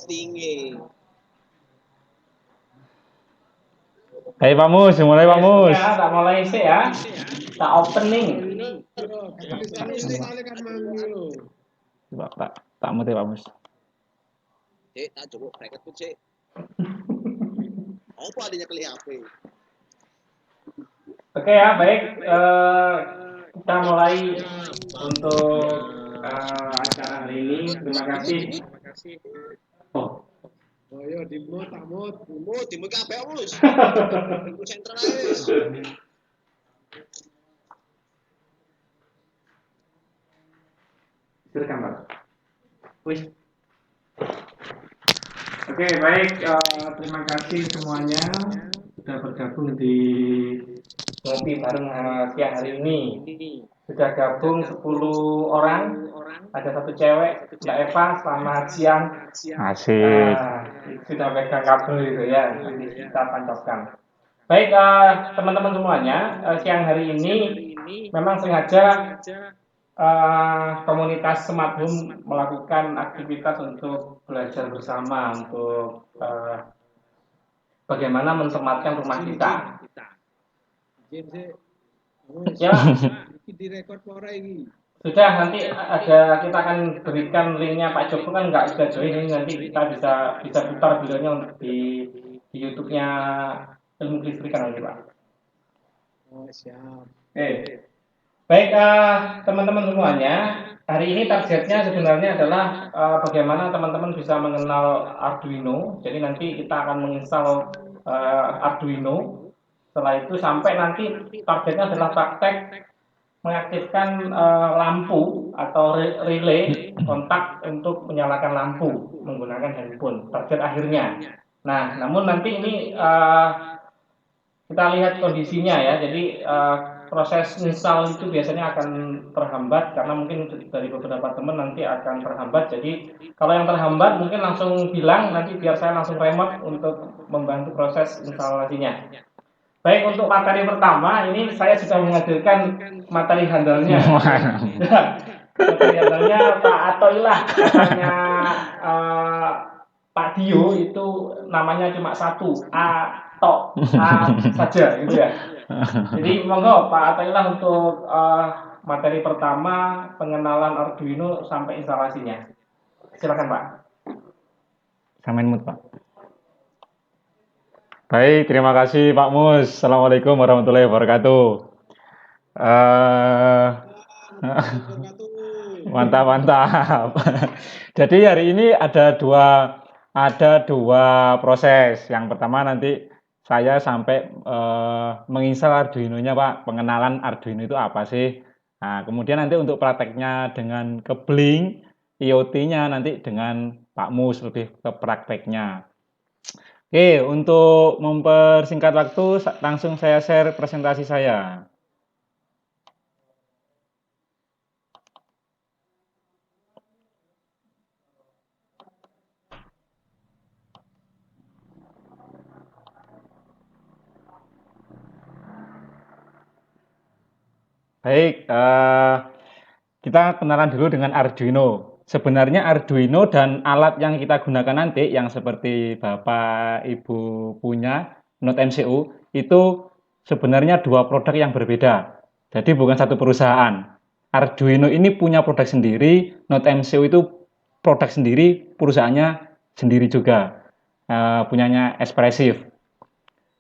tinggi. Hai Pak Mus, mulai Pak Mus. Ya, tak mulai sih ya. Tak opening. Coba tak mute Pak Mus. Cek, tak coba bracket tuh cek. Apa adanya kali HP? Oke ya, baik. Kita mulai untuk acara hari ini. Terima kasih. Oh, yo dimut tamut. Dimut kabeh Mus. Dimut sentral ae wis. silakan Pak. Wis. Oke, baik. Terima kasih semuanya sudah bergabung di ngopi bareng siang hari ini. Sudah gabung 10 orang. Ada satu cewek, Mbak Eva. Selamat siang. Asik. Sudah pegang kabel gitu ya. Nanti kita pancapkan. Baik, teman-teman semuanya. Siang hari ini memang sengaja komunitas Smart Home melakukan aktivitas untuk belajar bersama untuk bagaimana mensematkan rumah kita. Ya, sudah nanti kita akan berikan linknya Pak Joko kan nggak bisa join ini nanti kita bisa putar videonya untuk di YouTube-nya Ilmu Kelistrikan nanti Pak. Oh, siap. Baik, teman-teman semuanya, hari ini targetnya sebenarnya adalah bagaimana teman-teman bisa mengenal Arduino. Jadi nanti kita akan menginstal Arduino. Setelah itu sampai nanti targetnya adalah praktek mengaktifkan lampu atau relay kontak untuk menyalakan lampu menggunakan handphone. Target akhirnya. Nah, namun nanti ini kita lihat kondisinya ya. Jadi proses install itu biasanya akan terhambat karena mungkin dari beberapa teman nanti akan terhambat. Jadi kalau yang terhambat mungkin langsung bilang nanti biar saya langsung remote untuk membantu proses instalasinya. Baik, untuk materi pertama ini saya sudah menghadirkan materi handalnya. Materi handalnya Pak Atoilah, katanya Pak Dio itu namanya cuma satu, A saja gitu ya. Jadi monggo Pak Atoilah untuk materi pertama pengenalan Arduino sampai instalasinya. Silakan Pak. Samain mood Pak. Baik, terima kasih Pak Mus. Assalamualaikum warahmatullahi wabarakatuh. Mantap. Jadi hari ini ada dua proses. Yang pertama nanti saya sampai menginstal Arduino-nya Pak. Pengenalan Arduino itu apa sih? Nah, kemudian nanti untuk prakteknya dengan kebling IoT-nya nanti dengan Pak Mus lebih ke prakteknya. Oke, untuk mempersingkat waktu, langsung saya share presentasi saya. Baik, kita kenalan dulu dengan Arduino. Sebenarnya Arduino dan alat yang kita gunakan nanti, yang seperti Bapak Ibu punya, Node MCU, itu sebenarnya dua produk yang berbeda. Jadi bukan satu perusahaan. Arduino ini punya produk sendiri, Node MCU itu produk sendiri, perusahaannya sendiri juga. Punyanya Espressif.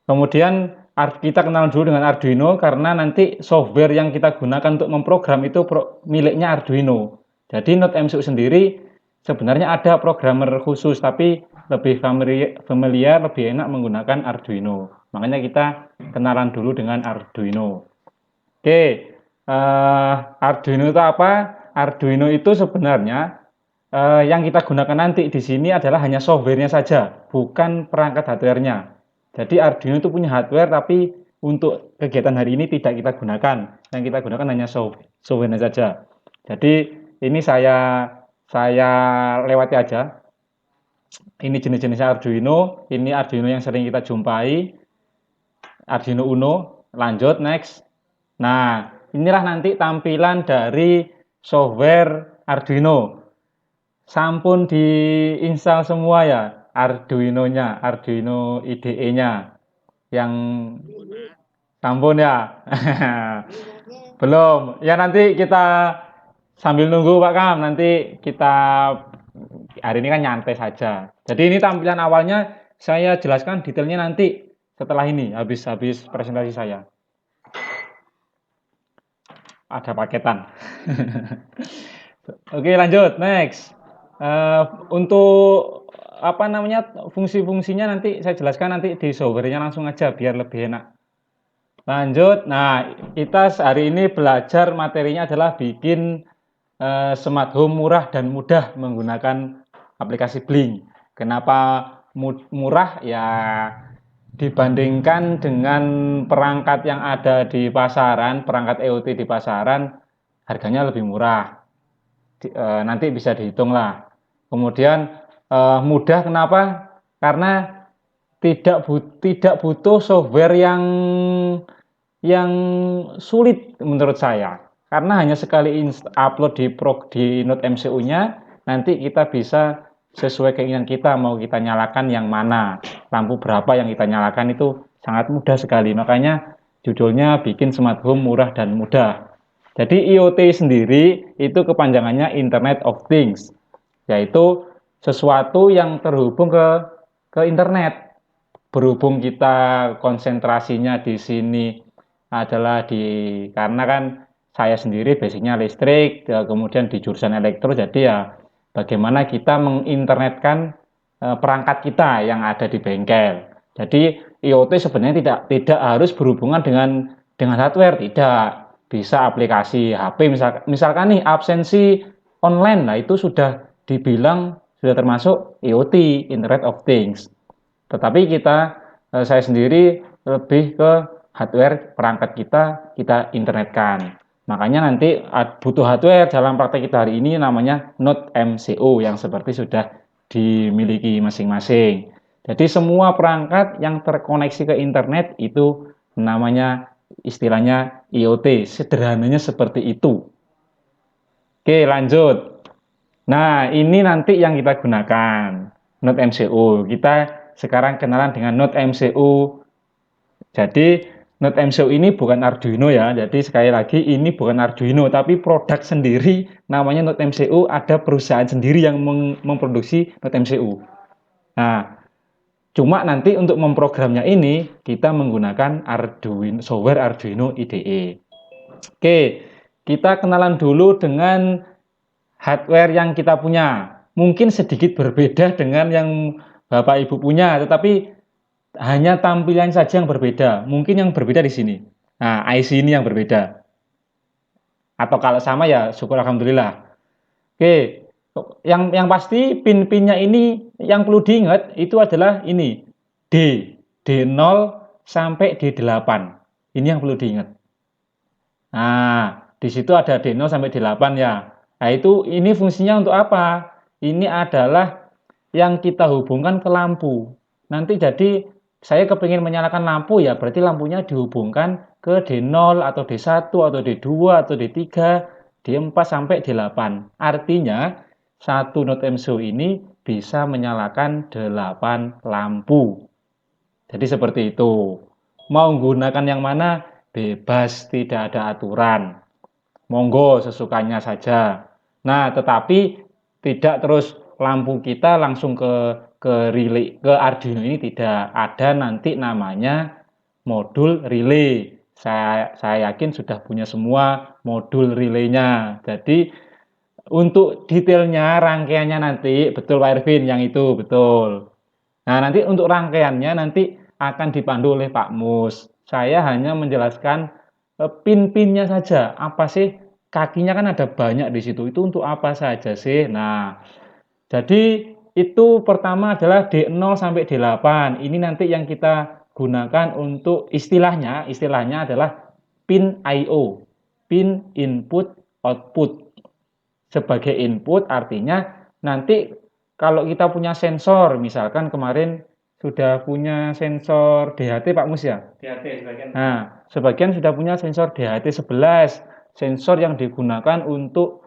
Kemudian kita kenal dulu dengan Arduino karena nanti software yang kita gunakan untuk memprogram itu miliknya Arduino. Jadi Node MCU sendiri sebenarnya ada programmer khusus tapi lebih familiar, lebih enak menggunakan Arduino. Makanya kita kenalan dulu dengan Arduino. Oke, Arduino itu apa? Arduino itu sebenarnya yang kita gunakan nanti di sini adalah hanya softwarenya saja, bukan perangkat hardware-nya. Jadi Arduino itu punya hardware tapi untuk kegiatan hari ini tidak kita gunakan. Yang kita gunakan hanya software-nya saja. Jadi ini saya lewati aja. Ini jenis-jenisnya Arduino. Ini Arduino yang sering kita jumpai. Arduino Uno. Lanjut next. Nah, inilah nanti tampilan dari software Arduino. sampun diinstal semua ya Arduino-nya, Arduino IDE-nya yang sampun ya. Belum. Ya nanti kita sambil nunggu Pak Kam, nanti kita hari ini kan nyantai saja. Jadi ini tampilan awalnya saya jelaskan detailnya nanti setelah ini habis presentasi saya. Ada paketan. Oke, lanjut next. Untuk apa namanya fungsi-fungsinya nanti saya jelaskan nanti di softwarenya langsung aja biar lebih enak. Lanjut. Nah, kita hari ini belajar materinya adalah bikin smart home murah dan mudah menggunakan aplikasi Blink. Kenapa murah? Ya dibandingkan dengan perangkat yang ada di pasaran, perangkat IoT di pasaran harganya lebih murah. Nanti bisa dihitung lah. Kemudian mudah kenapa? Karena tidak butuh software yang sulit menurut saya. Karena hanya sekali upload di Node MCU-nya, nanti kita bisa sesuai keinginan kita mau kita nyalakan yang mana, lampu berapa yang kita nyalakan itu sangat mudah sekali. Makanya judulnya bikin smart home murah dan mudah. Jadi IoT sendiri itu kepanjangannya Internet of Things, yaitu sesuatu yang terhubung ke internet. Berhubung kita konsentrasinya di sini adalah karena kan saya sendiri basicnya listrik, kemudian di jurusan elektro, jadi ya bagaimana kita menginternetkan perangkat kita yang ada di bengkel. Jadi IoT sebenarnya tidak harus berhubungan dengan hardware, tidak. Bisa aplikasi HP misalkan nih absensi online, nah itu sudah dibilang sudah termasuk IoT, Internet of Things. Tetapi saya sendiri lebih ke hardware perangkat kita internetkan. Makanya nanti butuh hardware dalam praktek kita hari ini namanya Node MCU yang seperti sudah dimiliki masing-masing. Jadi semua perangkat yang terkoneksi ke internet itu namanya istilahnya IoT. Sederhananya seperti itu. Oke, lanjut. Nah, ini nanti yang kita gunakan Node MCU. Kita sekarang kenalan dengan Node MCU. Jadi Node MCU ini bukan Arduino ya. Jadi sekali lagi ini bukan Arduino tapi produk sendiri namanya Node MCU, ada perusahaan sendiri yang memproduksi Node MCU. Nah, cuma nanti untuk memprogramnya ini kita menggunakan software Arduino IDE. Oke, kita kenalan dulu dengan hardware yang kita punya. Mungkin sedikit berbeda dengan yang Bapak Ibu punya, tetapi hanya tampilan saja yang berbeda. Mungkin yang berbeda di sini. Nah, IC ini yang berbeda. Atau kalau sama ya syukur alhamdulillah. Oke, yang pasti pin-pinnya ini yang perlu diingat itu adalah ini D0 sampai D8. Ini yang perlu diingat. Nah, di situ ada D0 sampai D8 ya. Nah, ini fungsinya untuk apa? Ini adalah yang kita hubungkan ke lampu. Nanti jadi saya kepingin menyalakan lampu ya berarti lampunya dihubungkan ke D0 atau D1 atau D2 atau D3, D4 sampai D8. Artinya satu Node MCU ini bisa menyalakan 8 lampu. Jadi seperti itu. Mau menggunakan yang mana? Bebas, tidak ada aturan. Monggo sesukanya saja. Nah, tetapi tidak terus lampu kita langsung ke relay ke Arduino ini, tidak ada nanti namanya modul relay. Saya yakin sudah punya semua modul relaynya. Jadi untuk detailnya rangkaiannya nanti betul Pak Ervin yang itu betul. Nah, nanti untuk rangkaiannya nanti akan dipandu oleh Pak Mus. Saya hanya menjelaskan pin-pinnya saja. Apa sih? Kakinya kan ada banyak di situ. Itu untuk apa saja sih? Nah, jadi itu pertama adalah D0 sampai D8. Ini nanti yang kita gunakan untuk istilahnya adalah pin I/O, pin input output. Sebagai input artinya nanti kalau kita punya sensor, misalkan kemarin sudah punya sensor DHT Pak Mus ya? DHT sebagian. Nah, sebagian sudah punya sensor DHT 11, sensor yang digunakan untuk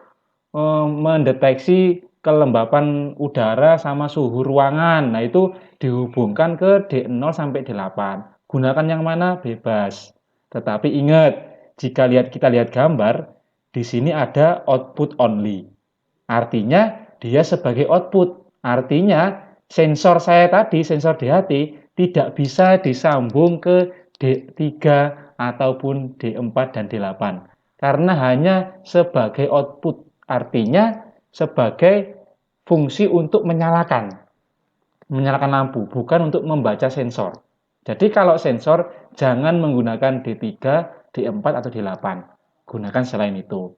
mendeteksi kelembapan udara sama suhu ruangan. Nah, itu dihubungkan ke D0 sampai D8. Gunakan yang mana? Bebas. Tetapi ingat, jika kita lihat gambar, di sini ada output only. Artinya dia sebagai output. Artinya sensor saya tadi, sensor DHT, tidak bisa disambung ke D3 ataupun D4 dan D8. Karena hanya sebagai output. Artinya sebagai fungsi untuk menyalakan lampu, bukan untuk membaca sensor. Jadi kalau sensor jangan menggunakan D3, D4 atau D8. Gunakan selain itu.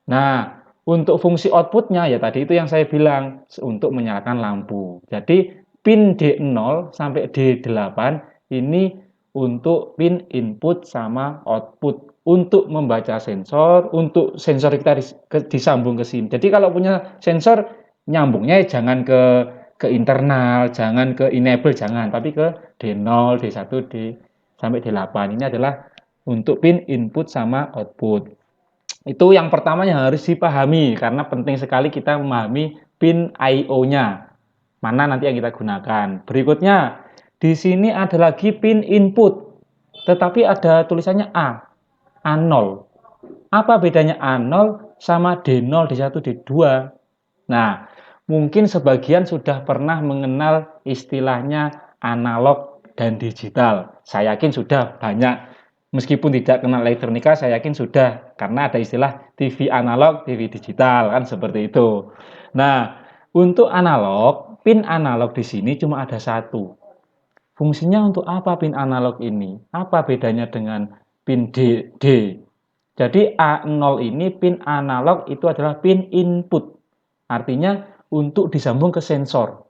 Nah, untuk fungsi outputnya ya tadi itu yang saya bilang untuk menyalakan lampu. Jadi pin D0 sampai D8 ini untuk pin input sama output untuk membaca sensor, untuk sensor kita disambung ke sini. Jadi kalau punya sensor nyambungnya jangan ke internal, jangan ke enable, jangan, tapi ke D0, D1, D sampai D8. Ini adalah untuk pin input sama output. Itu yang pertama yang harus dipahami karena penting sekali kita memahami pin I/O-nya. Mana nanti yang kita gunakan. Berikutnya, di sini ada lagi pin input. Tetapi ada tulisannya A, A0. Apa bedanya A0 sama D0, D1, D2? Nah, mungkin sebagian sudah pernah mengenal istilahnya analog dan digital. Saya yakin sudah banyak. Meskipun tidak kenal elektronika, saya yakin sudah. Karena ada istilah TV analog, TV digital, kan seperti itu. Nah, untuk analog, pin analog di sini cuma ada satu. Fungsinya untuk apa pin analog ini? Apa bedanya dengan pin D? Jadi A0 ini pin analog itu adalah pin input. Artinya untuk disambung ke sensor.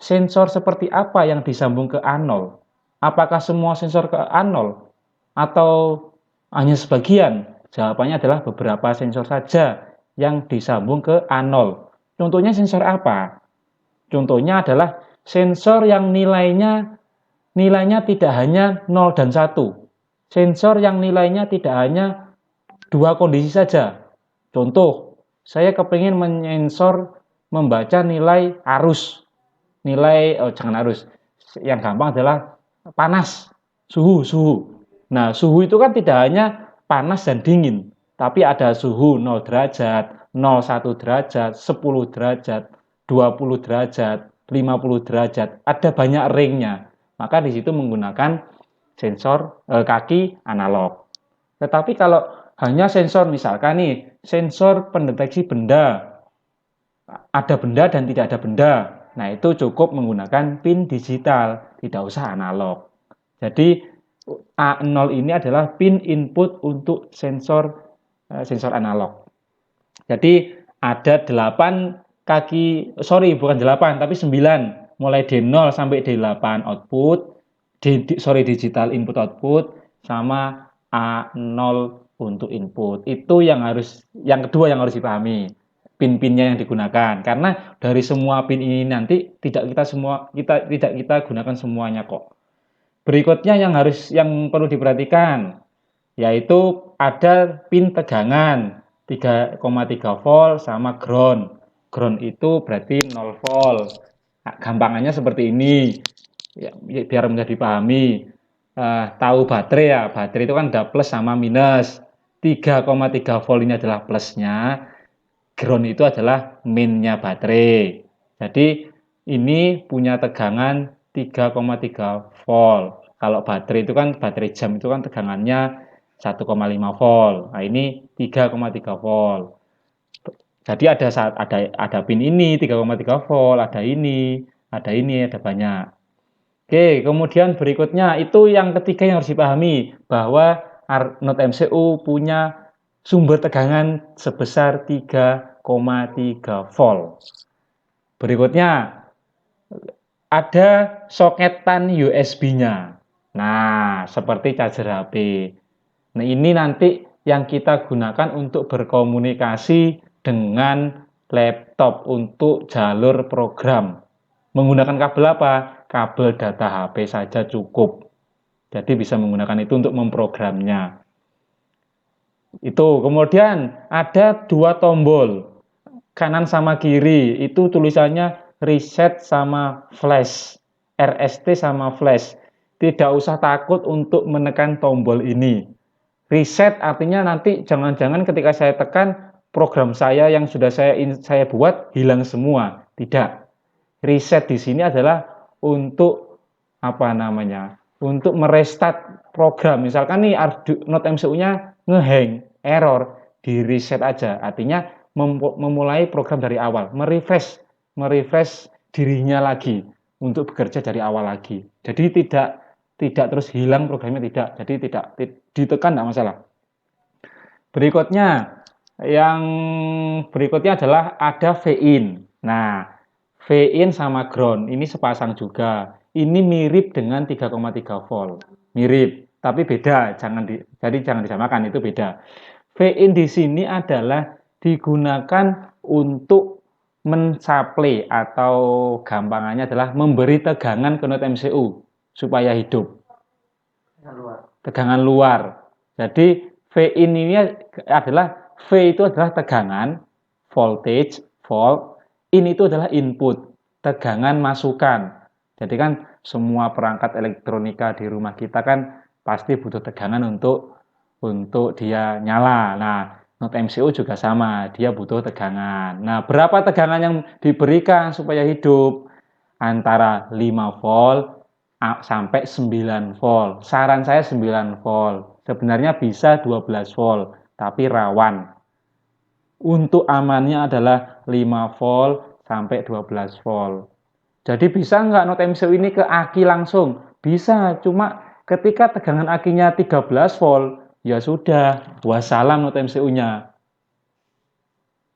Sensor seperti apa yang disambung ke A0? Apakah semua sensor ke A0? Atau hanya sebagian? Jawabannya adalah beberapa sensor saja yang disambung ke A0. Contohnya sensor apa? Contohnya adalah sensor yang nilainya tidak hanya 0 dan 1. Sensor yang nilainya tidak hanya dua kondisi saja. Contoh, saya kepingin menyensor membaca nilai arus. Jangan arus. Yang gampang adalah panas, suhu. Nah, suhu itu kan tidak hanya panas dan dingin, tapi ada suhu 0 derajat, 01 derajat, 10 derajat, 20 derajat, 50 derajat. Ada banyak ringnya. Maka di situ menggunakan sensor kaki analog. Tetapi kalau hanya sensor, misalkan nih, sensor pendeteksi benda, ada benda dan tidak ada benda. Nah, itu cukup menggunakan pin digital, tidak usah analog. Jadi A0 ini adalah pin input untuk sensor analog. Jadi ada 8 kaki, bukan 8, tapi 9. Mulai D0 sampai D8 output, digital input output, sama A0 untuk input. Itu yang kedua yang harus dipahami. Pin-pinnya yang digunakan. Karena dari semua pin ini nanti tidak kita gunakan semuanya kok. Berikutnya yang perlu diperhatikan yaitu ada pin tegangan 3,3 volt sama ground. Ground itu berarti 0 volt. Nah, gampangannya seperti ini. Ya, biar mudah dipahami. Tahu baterai ya, baterai itu kan ada plus sama minus. 3,3 volt ini adalah plusnya, ground itu adalah minnya baterai. Jadi ini punya tegangan 3,3 volt. Kalau baterai itu kan baterai jam itu kan tegangannya 1,5 volt. Nah, ini 3,3 volt. Jadi ada pin ini 3,3 volt, ada banyak. Oke, kemudian berikutnya itu yang ketiga yang harus dipahami bahwa Note MCU punya sumber tegangan sebesar 3,3 volt. Berikutnya ada soketan USB-nya. Nah, seperti charger HP. Nah, ini nanti yang kita gunakan untuk berkomunikasi dengan laptop untuk jalur program. Menggunakan kabel apa? Kabel data HP saja cukup. Jadi bisa menggunakan itu untuk memprogramnya. Itu. Kemudian ada 2 tombol. kanan sama kiri, itu tulisannya reset sama flash, RST sama flash. Tidak usah takut untuk menekan tombol ini. Reset artinya nanti jangan-jangan ketika saya tekan program saya yang sudah saya buat hilang semua. Tidak. Reset di sini adalah untuk apa namanya? Untuk merestart program. Misalkan nih Node MCU-nya ngehang, error, di reset aja. Artinya memulai program dari awal, merefresh dirinya lagi untuk bekerja dari awal lagi. Jadi tidak terus hilang programnya, tidak. Jadi tidak ditekan, tidak masalah. Yang berikutnya adalah ada V-in. Nah, V-in sama ground ini sepasang juga. Ini mirip dengan 3,3 volt. Mirip, tapi beda. Jadi jangan disamakan, itu beda. V-in di sini adalah digunakan untuk mensuplai atau gampangannya adalah memberi tegangan ke node MCU supaya hidup. Tegangan luar. Jadi V-in ini adalah V itu adalah tegangan, voltage, volt. In itu adalah input, tegangan masukan. Jadi kan semua perangkat elektronika di rumah kita kan pasti butuh tegangan untuk dia nyala. Nah, node MCU juga sama, dia butuh tegangan. Nah, berapa tegangan yang diberikan supaya hidup? Antara 5 volt sampai 9 volt. Saran saya 9 volt. Sebenarnya bisa 12 volt, tapi rawan. Untuk amannya adalah 5 volt sampai 12 volt. Jadi bisa nggak node MCU ini ke aki langsung? Bisa, cuma ketika tegangan akinya 13 volt, ya sudah, wassalam node MCU-nya.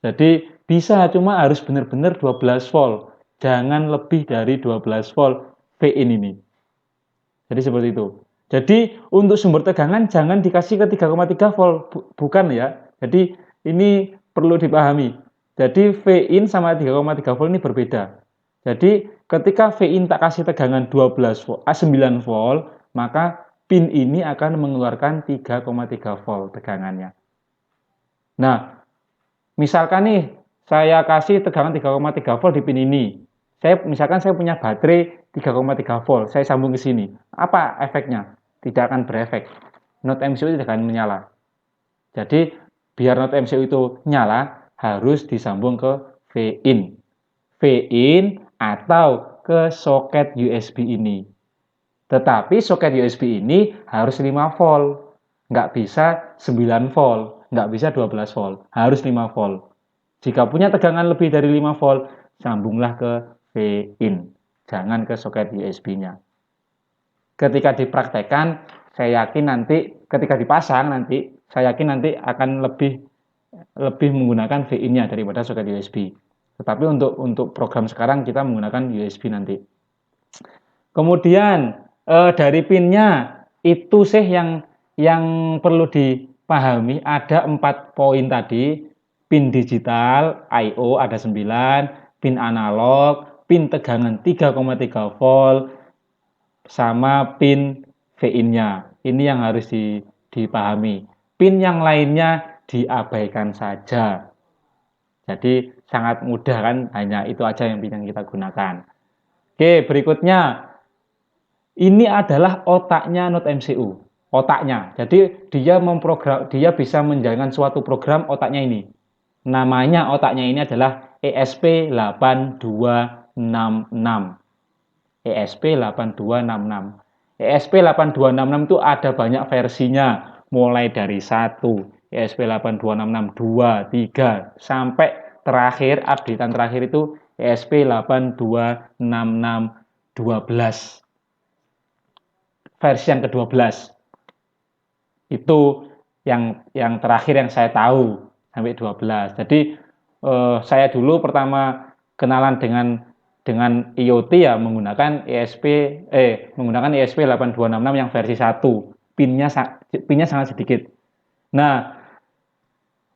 Jadi bisa, cuma harus benar-benar 12 volt. Jangan lebih dari 12 volt V-in ini. Jadi seperti itu. Jadi untuk sumber tegangan jangan dikasih ke 3,3 volt, bukan ya. Jadi ini perlu dipahami. Jadi V-in sama 3,3 volt ini berbeda. Jadi ketika V-in tak kasih tegangan 12 volt, 9 volt, maka pin ini akan mengeluarkan 3,3 volt tegangannya. Nah, misalkan nih saya kasih tegangan 3,3 volt di pin ini. Misalkan saya punya baterai 3,3 volt, saya sambung ke sini. Apa efeknya? Tidak akan berefek. Node MCU tidak akan menyala. Jadi biar node MCU itu nyala, harus disambung ke V-in. V-in atau ke soket USB ini. Tetapi soket USB ini harus 5 volt. Nggak bisa 9 volt, nggak bisa 12 volt, harus 5 volt. Jika punya tegangan lebih dari 5 volt, sambunglah ke V-in. Jangan ke soket USB-nya. Ketika dipraktekkan, saya yakin nanti, ketika dipasang nanti, saya yakin nanti akan lebih menggunakan V-in-nya daripada soket USB. Tetapi untuk program sekarang kita menggunakan USB nanti. Kemudian dari pin-nya itu sih yang perlu dipahami, ada 4 poin tadi. Pin digital I/O ada 9, pin analog, pin tegangan 3,3 volt, sama pin V-in-nya. Ini yang harus dipahami. Pin yang lainnya diabaikan saja. Jadi sangat mudah kan, hanya itu aja yang kita gunakan. Oke, berikutnya. Ini adalah otaknya node MCU. Otaknya. Jadi dia bisa menjalankan suatu program otaknya ini. Namanya otaknya ini adalah ESP8266. ESP8266. ESP8266 itu ada banyak versinya, mulai dari 1, ESP8266, 2, 3, sampai terakhir, updatean terakhir itu ESP826612. Versi yang ke-12. Itu yang terakhir yang saya tahu, sampai 12. Jadi saya dulu pertama kenalan dengan IoT ya menggunakan ESP8266 yang versi 1. Pinnya sangat sedikit. Nah,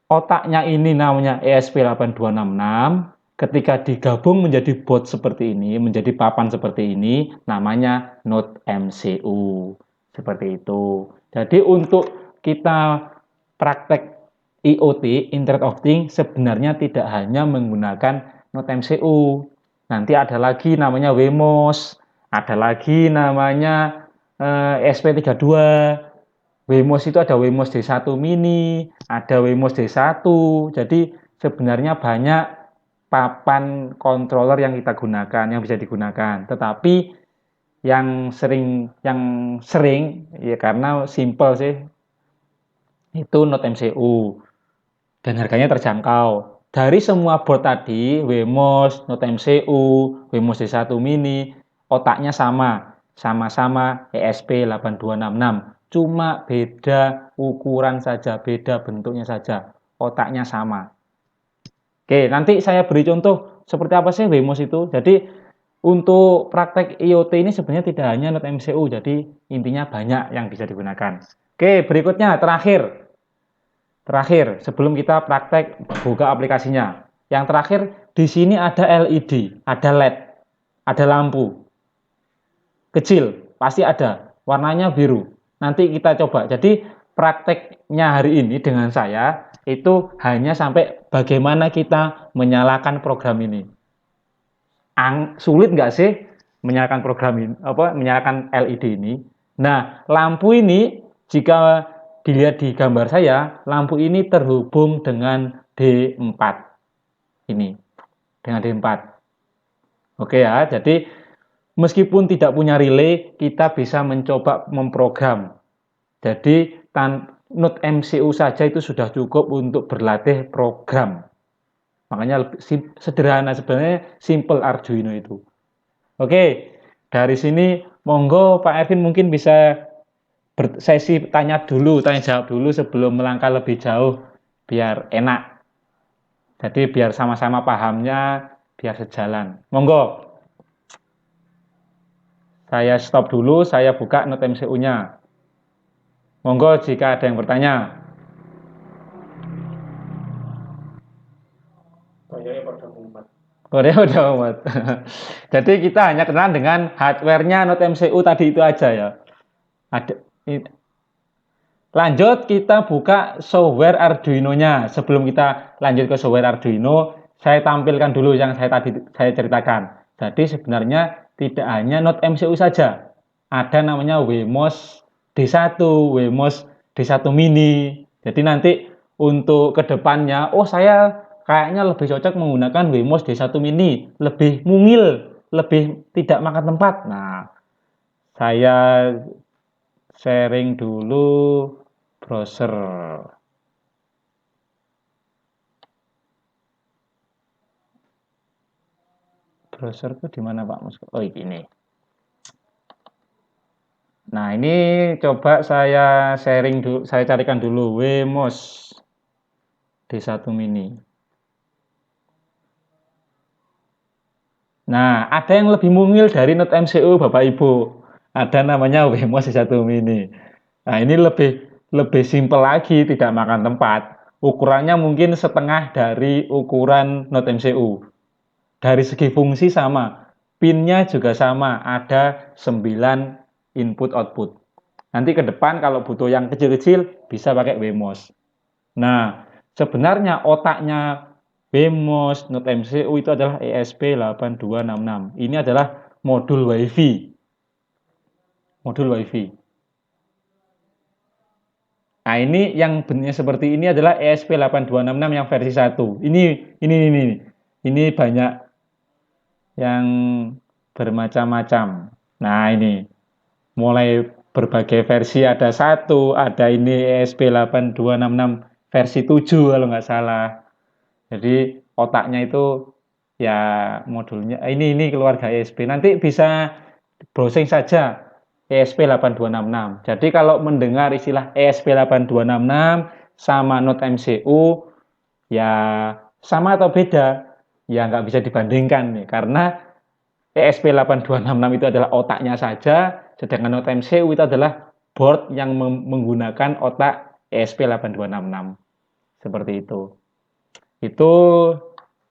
otaknya ini namanya ESP8266. Ketika digabung menjadi board seperti ini, menjadi papan seperti ini, namanya node MCU. Seperti itu. Jadi untuk kita praktek IoT, Internet of Things, sebenarnya tidak hanya menggunakan Node MCU. Nanti ada lagi namanya WMOS, ada lagi namanya ESP32. WMOS itu ada WMOS D1 mini, ada WMOS D1. Jadi sebenarnya banyak papan controller yang kita gunakan, yang bisa digunakan. Tetapi yang sering ya karena simple sih, itu Node MCU dan harganya terjangkau. Dari semua board tadi, WMOS, Node MCU, WMOS D1 mini, otaknya sama-sama ESP8266. Cuma beda ukuran saja, beda bentuknya saja. Otaknya sama. Oke, nanti saya beri contoh seperti apa sih WMOS itu. Jadi untuk praktek IoT ini sebenarnya tidak hanya Node MCU, jadi intinya banyak yang bisa digunakan. Oke, berikutnya terakhir sebelum kita praktek buka aplikasinya. Yang terakhir di sini ada LED, ada LED, ada lampu kecil, pasti ada, warnanya biru. Nanti kita coba. Jadi prakteknya hari ini dengan saya itu hanya sampai bagaimana kita menyalakan program ini. Sulit nggak sih menyalakan program ini, menyalakan LED ini? Nah, lampu ini jika dilihat di gambar saya, lampu ini terhubung dengan D4 ini, dengan D4. Oke ya, jadi meskipun tidak punya relay, kita bisa mencoba memprogram. Jadi Node MCU saja itu sudah cukup untuk berlatih program. Makanya lebih sederhana sebenarnya, simple Arduino itu. Oke, dari sini monggo Pak Ervin mungkin bisa sesi tanya jawab dulu sebelum melangkah lebih jauh biar enak. Jadi biar sama-sama pahamnya biar sejalan. Monggo. Saya stop dulu, saya buka Node MCU-nya. Monggo jika ada yang bertanya. Korea udah muat. Jadi kita hanya kenalan dengan hardware-nya Node MCU tadi itu aja ya. Lanjut kita buka software Arduino-nya. Sebelum kita lanjut ke software Arduino, saya tampilkan dulu yang tadi saya ceritakan. Jadi sebenarnya tidak hanya Node MCU saja. Ada namanya WMOS D1, WMOS D1 mini. Jadi nanti untuk kedepannya, saya kayaknya lebih cocok menggunakan WMOS D1 mini, lebih mungil, lebih tidak makan tempat. Nah, saya sharing dulu browser. Browser itu di mana Pak Mus? Oh, ini. Nah, ini coba saya sharing dulu, saya carikan dulu WMOS D1 mini. Nah, ada yang lebih mungil dari Node MCU Bapak Ibu. Ada namanya WMOS D1 mini. Nah, ini lebih simpel lagi, tidak makan tempat. Ukurannya mungkin setengah dari ukuran Node MCU. Dari segi fungsi sama, pinnya juga sama, ada 9 input output. Nanti ke depan kalau butuh yang kecil-kecil bisa pakai WMOS. Nah, sebenarnya otaknya WMOS Node MCU itu adalah ESP8266. Ini adalah modul WiFi. Modul WiFi. Nah, ini yang bentuknya seperti ini adalah ESP8266 yang versi 1. Ini banyak yang bermacam-macam. Nah, ini mulai berbagai versi, ada 1, ada ini ESP8266 versi 7 kalau nggak salah. Jadi otaknya itu ya modulnya ini keluarga ESP. Nanti bisa browsing saja ESP8266. Jadi kalau mendengar istilah ESP8266 sama Node MCU ya sama atau beda? Ya nggak bisa dibandingkan nih, karena ESP8266 itu adalah otaknya saja, sedangkan Node MCU itu adalah board yang menggunakan otak ESP8266. Seperti itu. Itu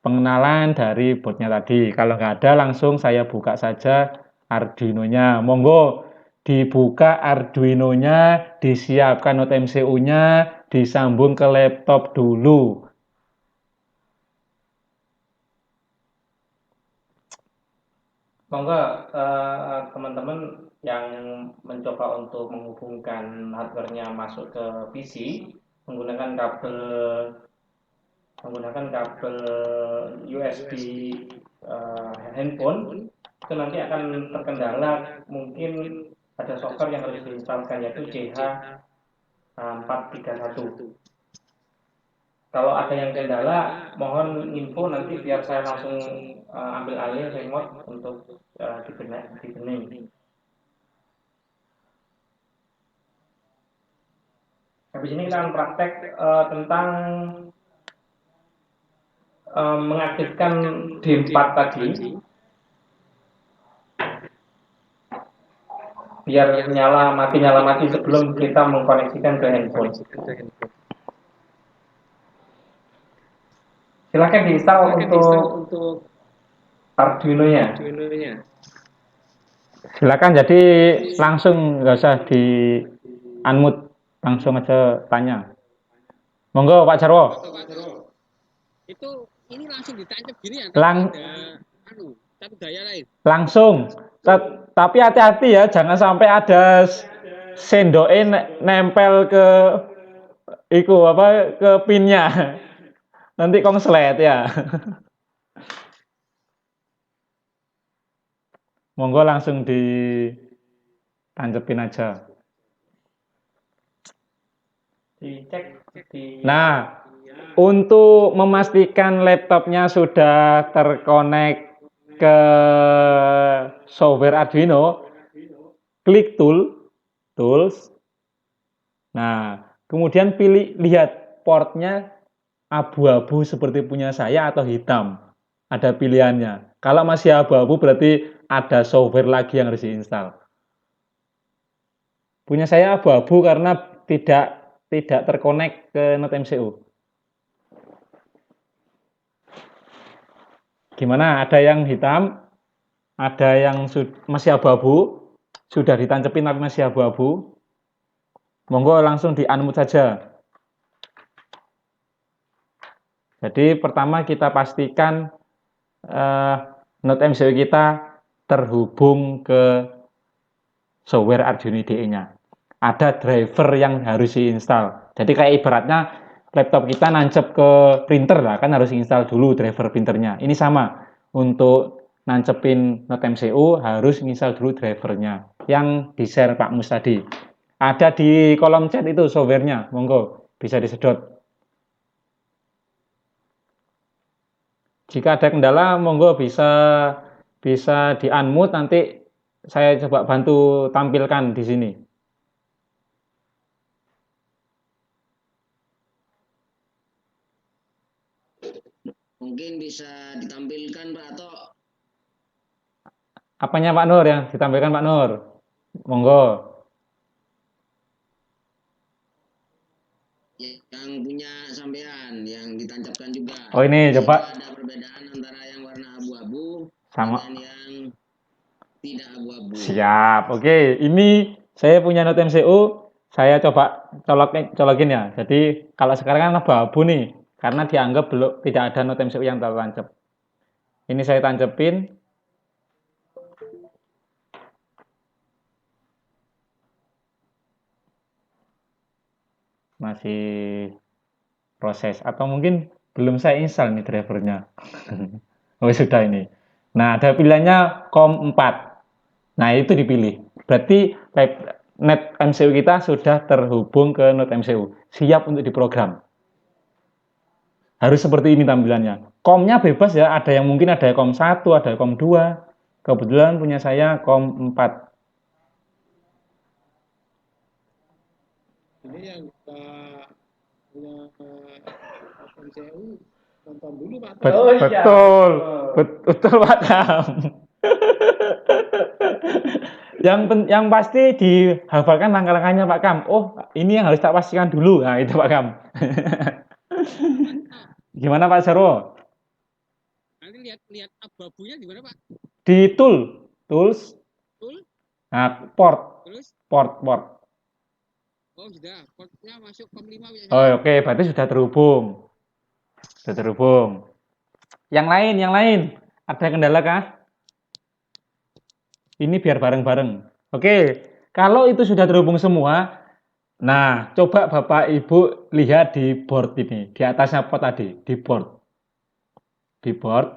pengenalan dari boardnya tadi. Kalau nggak ada, langsung saya buka saja Arduino-nya. Monggo dibuka Arduino-nya, disiapkan Node MCU-nya, disambung ke laptop dulu. Monggo teman-teman yang mencoba untuk menghubungkan hardware-nya masuk ke PC menggunakan kabel USB handphone itu nanti akan terkendala, mungkin ada software yang harus diinstalkan yaitu CH431. Kalau ada yang kendala, mohon info nanti biar saya langsung ambil alih remote untuk dibening. Habis ini kita akan praktek tentang mengaktifkan D4 tadi, biar nyala mati sebelum kita mengkoneksikan ke handphone. Silakan diinstal untuk Arduino-nya. Silakan, jadi langsung nggak usah di unmute, langsung aja tanya. Monggo Pak Jarwo. Itu ini langsung ditancap gini ya? Tapi daya lain. Langsung. Tapi hati-hati ya, jangan sampai ada sendoke nempel ke ke pinnya. Nanti konslet ya. Monggo langsung ditancepin aja. Nah, untuk memastikan laptopnya sudah terkonek ke software Arduino, klik tools. Nah, kemudian lihat portnya abu-abu seperti punya saya atau hitam. Ada pilihannya. Kalau masih abu-abu berarti ada software lagi yang harus diinstal. Punya saya abu-abu karena tidak terkonek ke NoteMCU. Gimana? Ada yang hitam, ada yang masih abu-abu, sudah ditancepin tapi masih abu-abu. Monggo langsung di-unmute saja. Jadi pertama kita pastikan NoteMCU kita terhubung ke software Arduino IDE-nya. Ada driver yang harus diinstal. Jadi kayak ibaratnya laptop kita nancep ke printer lah, kan harus install dulu driver printernya. Ini sama, untuk nancepin NoteMCU harus install dulu drivernya yang di-share Pak Mus tadi. Ada di kolom chat itu softwarenya, monggo bisa disedot. Jika ada kendala, monggo bisa di-unmute, nanti saya coba bantu tampilkan di sini. Mungkin bisa ditampilkan Pak atau apanya Pak Nur yang ditampilkan Pak Nur? Monggo. yang punya sampean yang ditancapkan juga. Oh ini coba. Ada perbedaan antara yang warna abu-abu sama dengan yang tidak abu-abu. Siap. Oke, ini saya punya NoteMCU, saya coba colokin ya. Jadi kalau sekarang kan abu-abu nih, karena dianggap belum tidak ada NoteMCU yang tertancap. Ini saya tancepin. Masih proses, atau mungkin belum saya install nih drivernya. Oh sudah ini. Nah, ada pilihannya COM4. Nah, itu dipilih. Berarti NetMCU kita sudah terhubung ke NoteMCU, siap untuk diprogram. Harus seperti ini tampilannya. COM-nya bebas ya, ada yang mungkin ada COM1, ada COM2. Kebetulan punya saya COM4. Ini yang punya NoteMCU nonton dulu Pak. Betul, betul Pak Kam. Yang pasti dihafalkan langkah-langkahnya Pak Kam. Oh, ini yang harus tak pastikan dulu. Nah, itu Pak Kam. Gimana Pak Jarwo? Nanti lihat abu-abunya gimana Pak? Di tools. Nah, port. Terus? Port. Oh sudah, portnya masuk COM 5 punya Oh, saya. oke, berarti sudah terhubung. Sudah terhubung. Yang lain. Ada kendala kah? Ini biar bareng-bareng. Oke, kalau itu sudah terhubung semua, nah coba Bapak Ibu lihat di board ini, di atasnya apa tadi? Di board. Di board.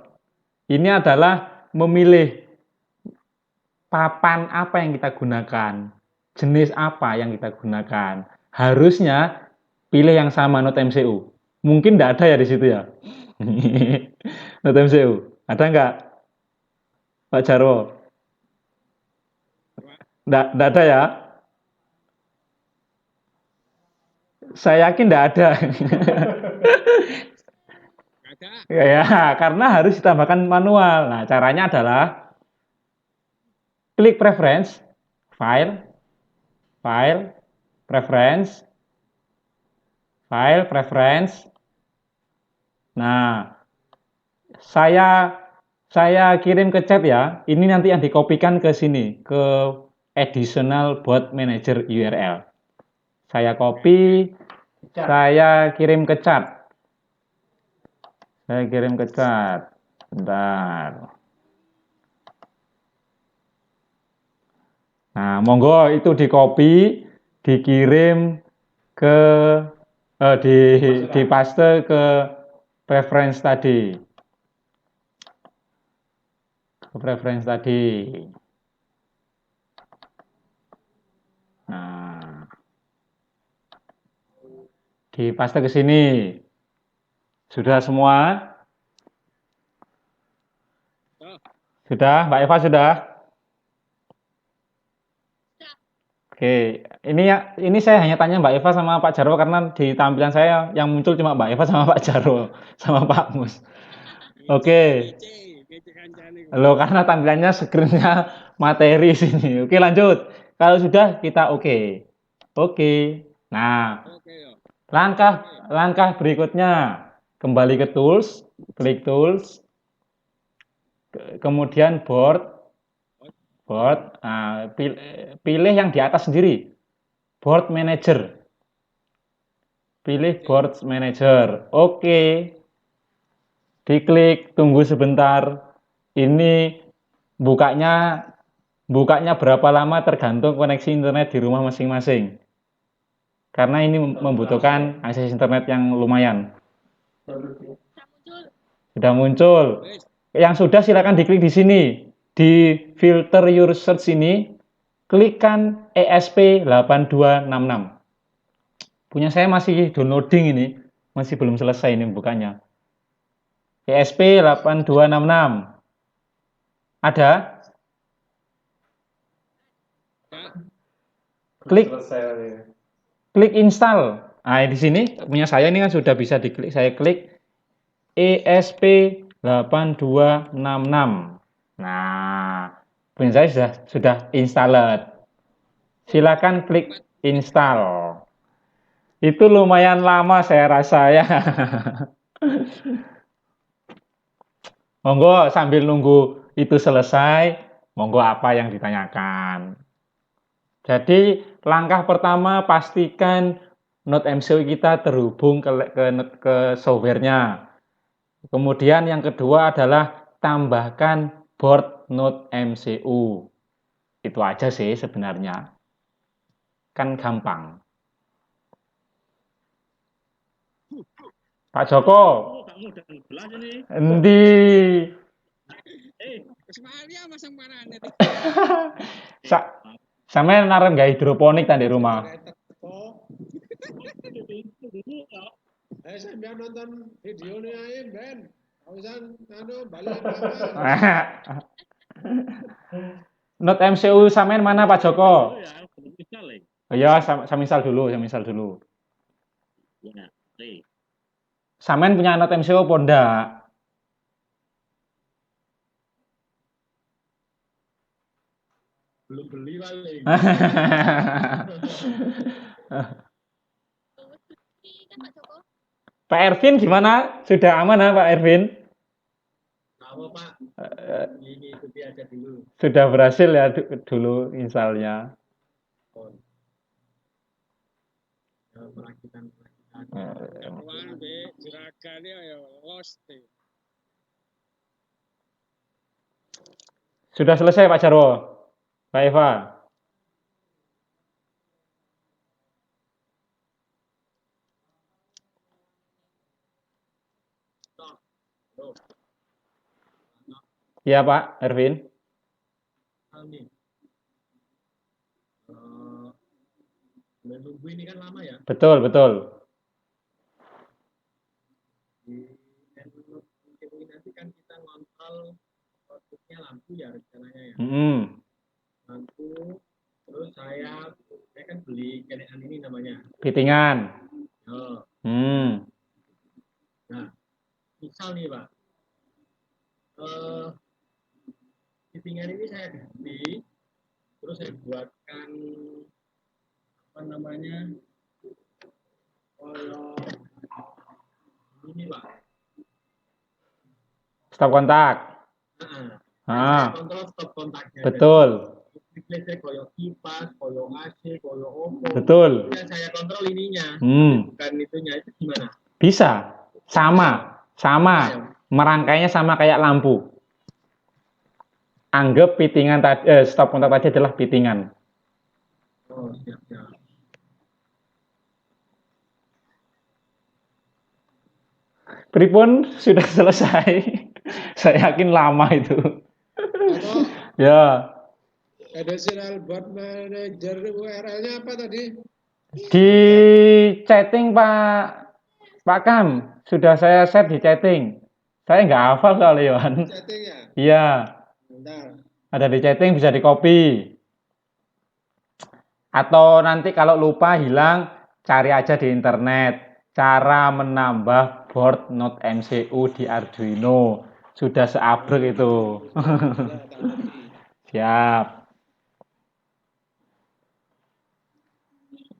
Ini adalah memilih papan apa yang kita gunakan, jenis apa yang kita gunakan. Harusnya pilih yang sama Note MCU. Mungkin tidak ada ya di situ ya. Note MCU. Ada nggak, Pak Jarwo? Nggak ada ya? Saya yakin tidak ada. Ada. Ya, karena harus ditambahkan manual. Nah, caranya adalah klik preference, file, file, preference, file, preference. Nah, saya kirim ke chat ya. Ini nanti yang dikopikan ke sini, ke additional board manager URL. Saya copy, saya kirim ke chat. Saya kirim ke chat. Bentar. Nah, monggo itu di copy, dikirim ke di paste ke preference tadi. Ke preference tadi. Nah, di paste ke sini. Sudah semua? Oh, Sudah, Mbak Eva sudah? Oke, ini saya hanya tanya Mbak Eva sama Pak Jarwo karena di tampilan saya yang muncul cuma Mbak Eva sama Pak Jarwo sama Pak Mus. Oke. ngece kancane kok. Loh, karena tampilannya screen-nya materi sini. Oke, lanjut. Kalau sudah kita oke. Oke. Nah, Oke yo. langkah berikutnya kembali ke tools, klik tools, kemudian board, Nah, pilih yang di atas sendiri, board manager. Pilih board manager. Oke. Diklik, tunggu sebentar. Ini bukanya berapa lama tergantung koneksi internet di rumah masing-masing. Karena ini membutuhkan akses internet yang lumayan. Sudah muncul. Wes, Yang sudah silakan diklik di sini. Di filter your search ini, klikkan ESP8266. Punya saya masih downloading ini, masih belum selesai ini bukanya. ESP8266. Ada? Klik install. Nah, di sini punya saya ini kan sudah bisa diklik. Saya klik ESP8266. Nah, punya saya sudah installed. Silakan klik install. Itu lumayan lama saya rasa ya. Monggo sambil nunggu itu selesai, monggo apa yang ditanyakan. Jadi langkah pertama pastikan Note MCU kita terhubung ke softwarenya. Kemudian yang kedua adalah tambahkan board Note MCU. Itu aja sih sebenarnya. Kan gampang. Pak Joko, kamu udah belas ini. endi? Kesemarian masang panane. Sa sampean narem gawe hidroponik ta di rumah. Sambil nonton video nih aja, Ben. Kausan balik Note MCU sampean mana Pak Joko? Oh ya, saya misal dulu, Ya, oke. Sampean punya Note MCU apa ndak? Belum beli paling. Pak Ervin gimana? Sudah aman ya Pak Ervin? Apa Pak? Ini ikuti aja dulu. Sudah berhasil ya dulu installnya. perakitan-perakitan. Kawan be juragan ya lost. Sudah selesai Pak Jarwo, Pak Eva. Iya Pak Ervin. Nih, menunggu ini kan lama ya. Betul, betul. Di ini nanti kan kita ngontrol outputnya lampu ya rencananya ya. Lampu, terus saya kan beli kendaraan ini namanya. Fittingan. Oh. Nah, misal nih Pak, fittingan ini saya ganti, terus saya buatkan apa namanya, ini Pak. Stop kontak. Kontrol stop kontaknya. Betul. Listrik koyo kipas, koyo AC, koyo opo. Betul. Yang saya kontrol ininya, bukan itunya, itu gimana? Bisa, sama, merangkainya sama kayak lampu. Anggap fittingan tadi, stop kontak tadi adalah fittingan. Oh, siap. Pripun sudah selesai. Saya yakin lama itu. Atau Ya. additional board manager URL-nya apa tadi? Di chatting Pak Kam, sudah saya share di chatting. Saya nggak hafal soalnya Yohan. Chatting ya? Iya. Bentar. Ada di chatting, bisa di copy. Atau nanti kalau lupa hilang, cari aja di internet. Cara menambah board Node MCU di Arduino. Sudah seabrek itu. Siap.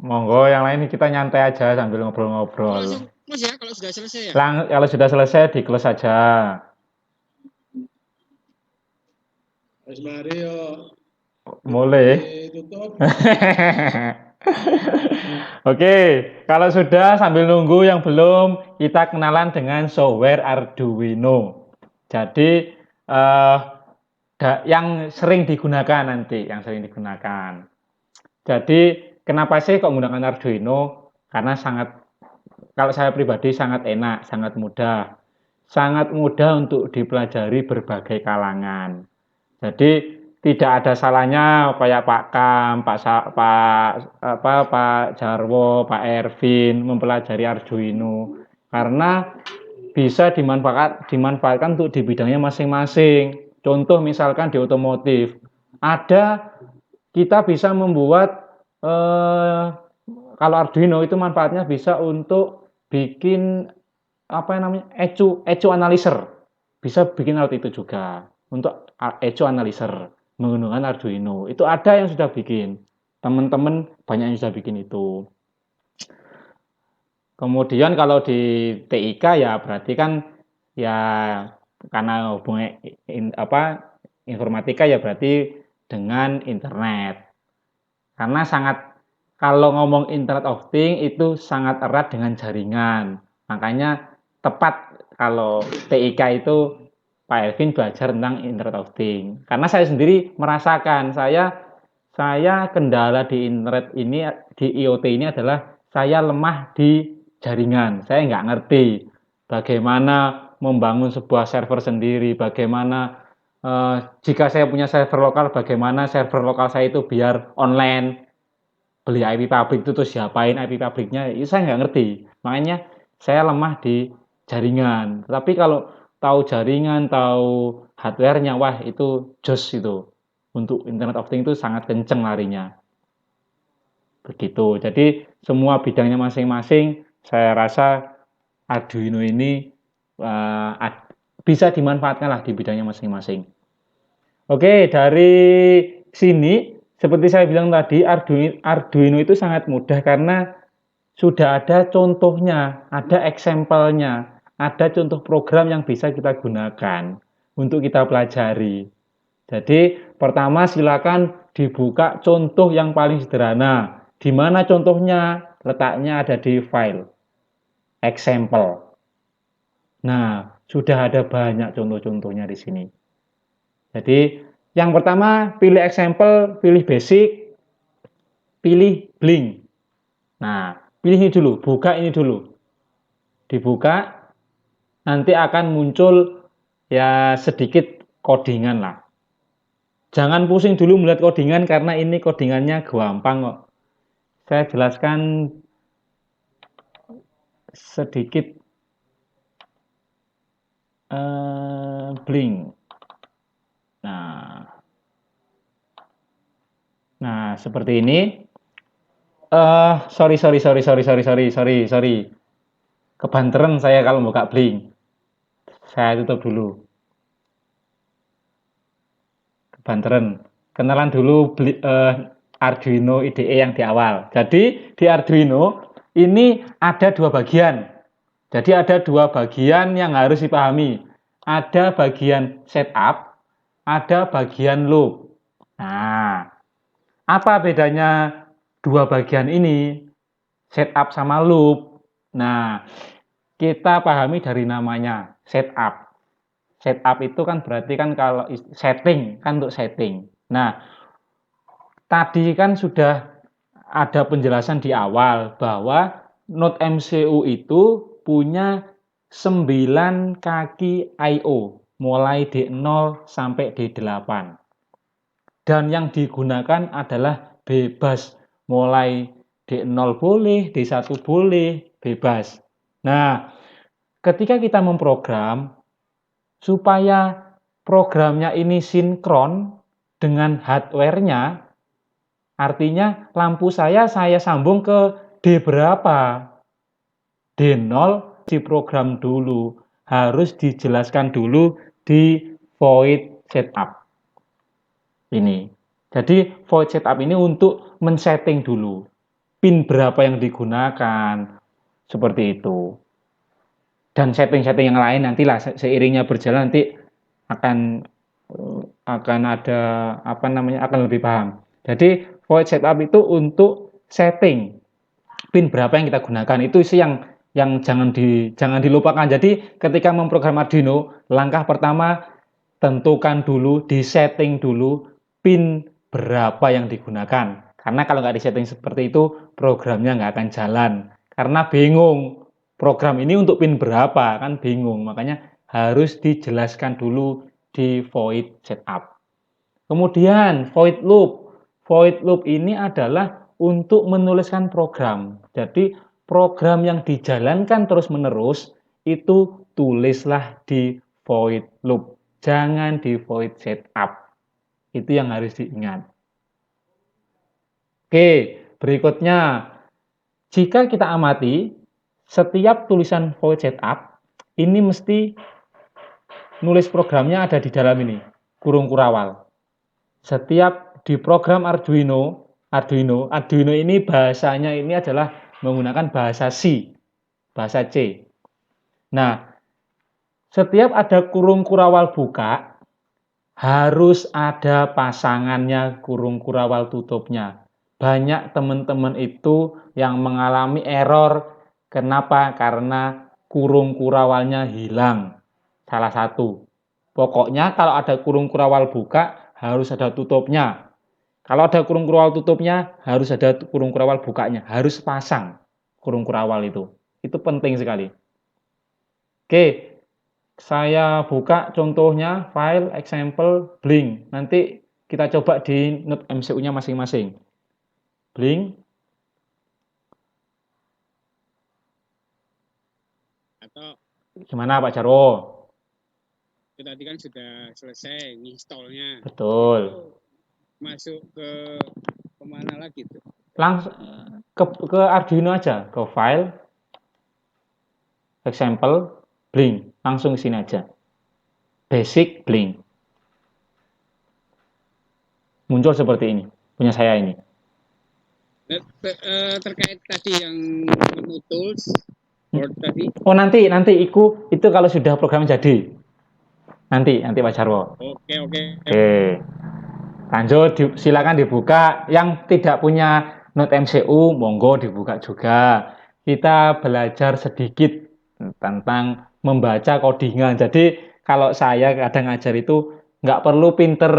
Monggo yang lain kita nyantai aja sambil ngobrol-ngobrol. Langsung close ya kalau sudah selesai ya? Kalau sudah selesai di close aja. Mas Mario. Mulai. Tutup. Oke, kalau sudah sambil nunggu yang belum, kita kenalan dengan software Arduino. Jadi yang sering digunakan nanti, Jadi kenapa sih kok menggunakan Arduino? Karena kalau saya pribadi sangat enak, sangat mudah untuk dipelajari berbagai kalangan. Jadi tidak ada salahnya kayak Pak Kam, Pak Jarwo, Pak Ervin mempelajari Arduino karena bisa dimanfaatkan untuk di bidangnya masing-masing. Contoh misalkan di otomotif, kita bisa membuat kalau Arduino itu manfaatnya bisa untuk bikin ECU analyzer. Bisa bikin alat itu juga untuk ECU analyzer menggunakan Arduino. Itu ada yang sudah bikin. Teman-teman banyak yang sudah bikin itu. Kemudian kalau di TIK ya berarti kan ya karena hubungan informatika ya berarti dengan internet. Karena kalau ngomong Internet of Things itu sangat erat dengan jaringan. Makanya tepat kalau TIK itu Pak Elvin belajar tentang Internet of Things. Karena saya sendiri merasakan saya kendala di internet ini, di IoT ini adalah saya lemah di jaringan. Saya nggak ngerti bagaimana membangun sebuah server sendiri, bagaimana jika saya punya server lokal, bagaimana server lokal saya itu biar online. Beli IP pabrik itu terus siapain IP pabriknya, itu saya nggak ngerti. Makanya saya lemah di jaringan. Tapi kalau tahu jaringan, tahu hardware-nya, wah itu jos itu. Untuk Internet of Things itu sangat kenceng larinya. Begitu. Jadi semua bidangnya masing-masing, saya rasa Arduino ini bisa dimanfaatkan lah di bidangnya masing-masing. Oke, dari sini seperti saya bilang tadi, Arduino itu sangat mudah karena sudah ada contohnya, ada example-nya, ada contoh program yang bisa kita gunakan untuk kita pelajari. Jadi pertama silakan dibuka contoh yang paling sederhana. Di mana contohnya? letaknya ada di file, example. Nah, sudah ada banyak contoh-contohnya di sini. Jadi, yang pertama pilih example, pilih basic, pilih Blink. Nah, pilih ini dulu, buka ini dulu. Dibuka, nanti akan muncul ya sedikit codingan lah. Jangan pusing dulu melihat codingan karena ini codingannya gampang kok. Saya jelaskan sedikit Blink. Nah, seperti ini. Sorry. Kebanteran saya kalau buka Blink. Saya tutup dulu. Kebanteran. Kenalan dulu Arduino IDE yang di awal. Jadi di Arduino ini ada dua bagian. Jadi ada dua bagian yang harus dipahami. Ada bagian setup, ada bagian loop. Nah, apa bedanya dua bagian ini? Setup sama loop. Nah, kita pahami dari namanya setup. Setup itu kan berarti kan kalau setting, kan untuk setting. Nah, tadi kan sudah ada penjelasan di awal bahwa Node MCU itu punya 9 kaki I/O, mulai D0 sampai D8. Dan yang digunakan adalah bebas, mulai D0 boleh, D1 boleh, bebas. Nah, ketika kita memprogram, supaya programnya ini sinkron dengan hardware-nya, artinya lampu saya sambung ke D berapa? D0 diprogram dulu, harus dijelaskan dulu di void setup. Ini. Jadi void setup ini untuk men-setting dulu. Pin berapa yang digunakan, seperti itu. Dan setting-setting yang lain nantilah seiringnya berjalan nanti akan ada akan lebih paham. Jadi void setup itu untuk setting pin berapa yang kita gunakan, itu sih yang jangan dilupakan. Jadi ketika memprogram Arduino, langkah pertama tentukan dulu, disetting dulu pin berapa yang digunakan. Karena kalau nggak disetting seperti itu, programnya nggak akan jalan. Karena bingung, program ini untuk pin berapa, kan bingung. Makanya harus dijelaskan dulu di void setup. Kemudian void loop. Void loop ini adalah untuk menuliskan program. Jadi program yang dijalankan terus-menerus itu tulislah di void loop. Jangan di void setup. Itu yang harus diingat. Oke, berikutnya. Jika kita amati, setiap tulisan void setup, ini mesti nulis programnya ada di dalam ini, kurung kurawal. Setiap di program Arduino ini bahasanya ini adalah menggunakan bahasa C, bahasa C. Nah, setiap ada kurung kurawal buka, harus ada pasangannya kurung kurawal tutupnya. Banyak teman-teman itu yang mengalami error. Kenapa? Karena kurung kurawalnya hilang. Salah satu. Pokoknya kalau ada kurung kurawal buka, harus ada tutupnya. Kalau ada kurung kurawal tutupnya, harus ada kurung kurawal bukanya. Harus pasang kurung kurawal itu. Itu penting sekali. Oke, saya buka contohnya file example Blink. Nanti kita coba di Node MCU-nya masing-masing. Blink. Atau Gimana Pak Jarwo? tadi kan sudah selesai installnya. Betul. Masuk ke kemana lagi tuh? Langsung ke Arduino aja, ke file example Blink. Langsung sini aja. Basic Blink. Muncul seperti ini. Punya saya ini. Terkait tadi yang menu tools board tadi. Oh nanti itu kalau sudah program jadi. Nanti Pak Jarwo. Oke. Lanjut silakan dibuka. Yang tidak punya Note MCU monggo dibuka juga. Kita belajar sedikit tentang membaca codingan. Jadi kalau saya kadang ngajar itu nggak perlu pinter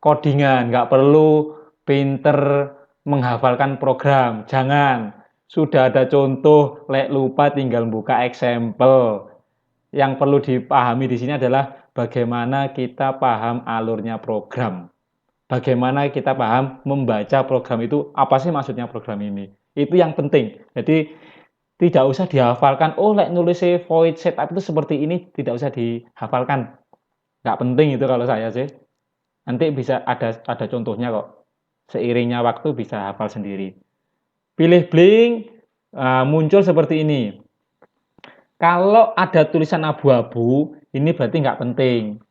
codingan, nggak perlu pinter menghafalkan program. Jangan. Sudah ada contoh, lek lupa tinggal buka example. Yang perlu dipahami di sini adalah bagaimana kita paham alurnya program. Bagaimana kita paham membaca program itu, apa sih maksudnya program ini. Itu yang penting. Jadi tidak usah dihafalkan, oh lek nulis void setup itu seperti ini, tidak usah dihafalkan. Nggak penting itu kalau saya sih. Nanti bisa ada contohnya kok. Seiringnya waktu bisa hafal sendiri. Pilih blank, muncul seperti ini. Kalau ada tulisan abu-abu, ini berarti nggak penting.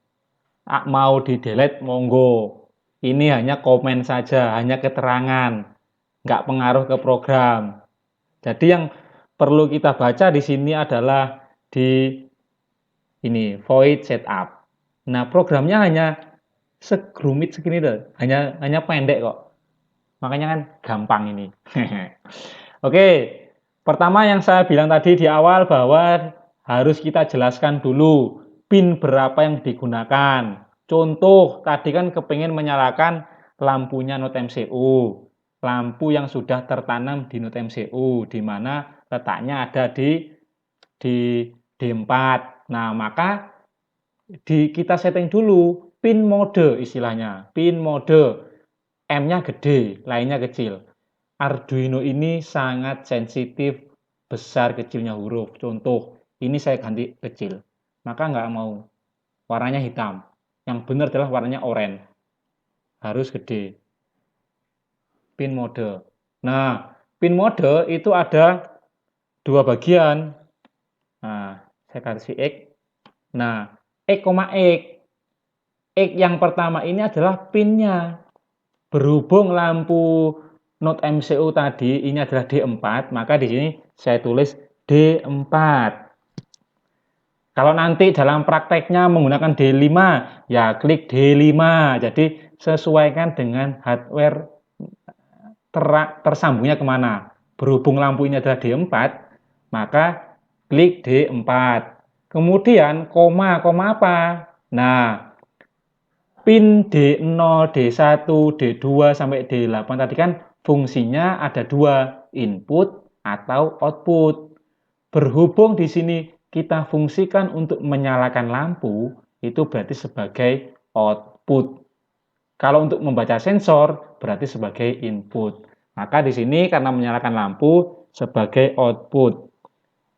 Mau di delete monggo. Ini hanya komen saja, hanya keterangan, nggak pengaruh ke program. Jadi yang perlu kita baca di sini adalah di ini void setup. Nah, programnya hanya segerumit segini tuh, hanya pendek kok. Makanya kan gampang ini. Oke, pertama yang saya bilang tadi di awal bahwa harus kita jelaskan dulu pin berapa yang digunakan. Contoh, tadi kan kepingin menyalakan lampunya Note MCU. Lampu yang sudah tertanam di Note MCU, di mana letaknya ada di D4. Nah, maka kita setting dulu pin mode istilahnya. Pin mode. M-nya gede, lainnya kecil. Arduino ini sangat sensitif besar kecilnya huruf. Contoh, ini saya ganti kecil. Maka nggak mau. Warnanya hitam. Yang benar adalah warnanya oranye. Harus gede. Pin mode. Nah, pin mode itu ada dua bagian. Nah, saya kasih X. Nah, X, X. X yang pertama ini adalah pinnya. Berhubung lampu Note MCU tadi ini adalah D4, maka di sini saya tulis D4. Kalau nanti dalam prakteknya menggunakan D5, ya klik D5. Jadi sesuaikan dengan hardware tersambungnya kemana. Berhubung lampu ini adalah D4, maka klik D4. Kemudian koma apa? Nah, pin D0, D1, D2 sampai D8 tadi kan fungsinya ada dua, input atau output. Berhubung di sini kita fungsikan untuk menyalakan lampu, itu berarti sebagai output. Kalau untuk membaca sensor berarti sebagai input. Maka di sini karena menyalakan lampu sebagai output.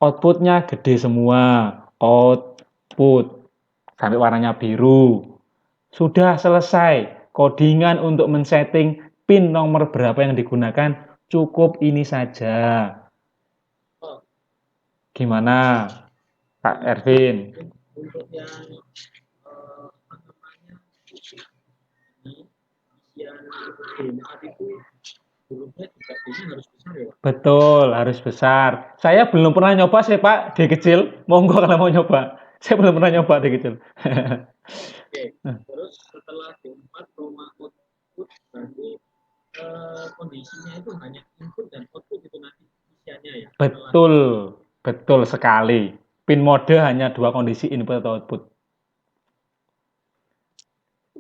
Outputnya gede semua, output sampai warnanya biru. Sudah selesai codingan untuk men-setting pin nomor berapa yang digunakan, cukup ini saja. Gimana, Pak Ervin? Untuk yang apa namanya isian D4 itu hurufnya juga D-nya harus besar ya, Pak? Betul, harus besar. Saya belum pernah nyoba sih, Pak, D kecil. Monggo kalau mau nyoba. Saya belum pernah nyoba D kecil. Oke, terus setelah D4 output berarti kondisinya itu hanya input dan output itu nanti isiannya ya? Betul, betul sekali. Pin mode hanya dua kondisi, input atau output.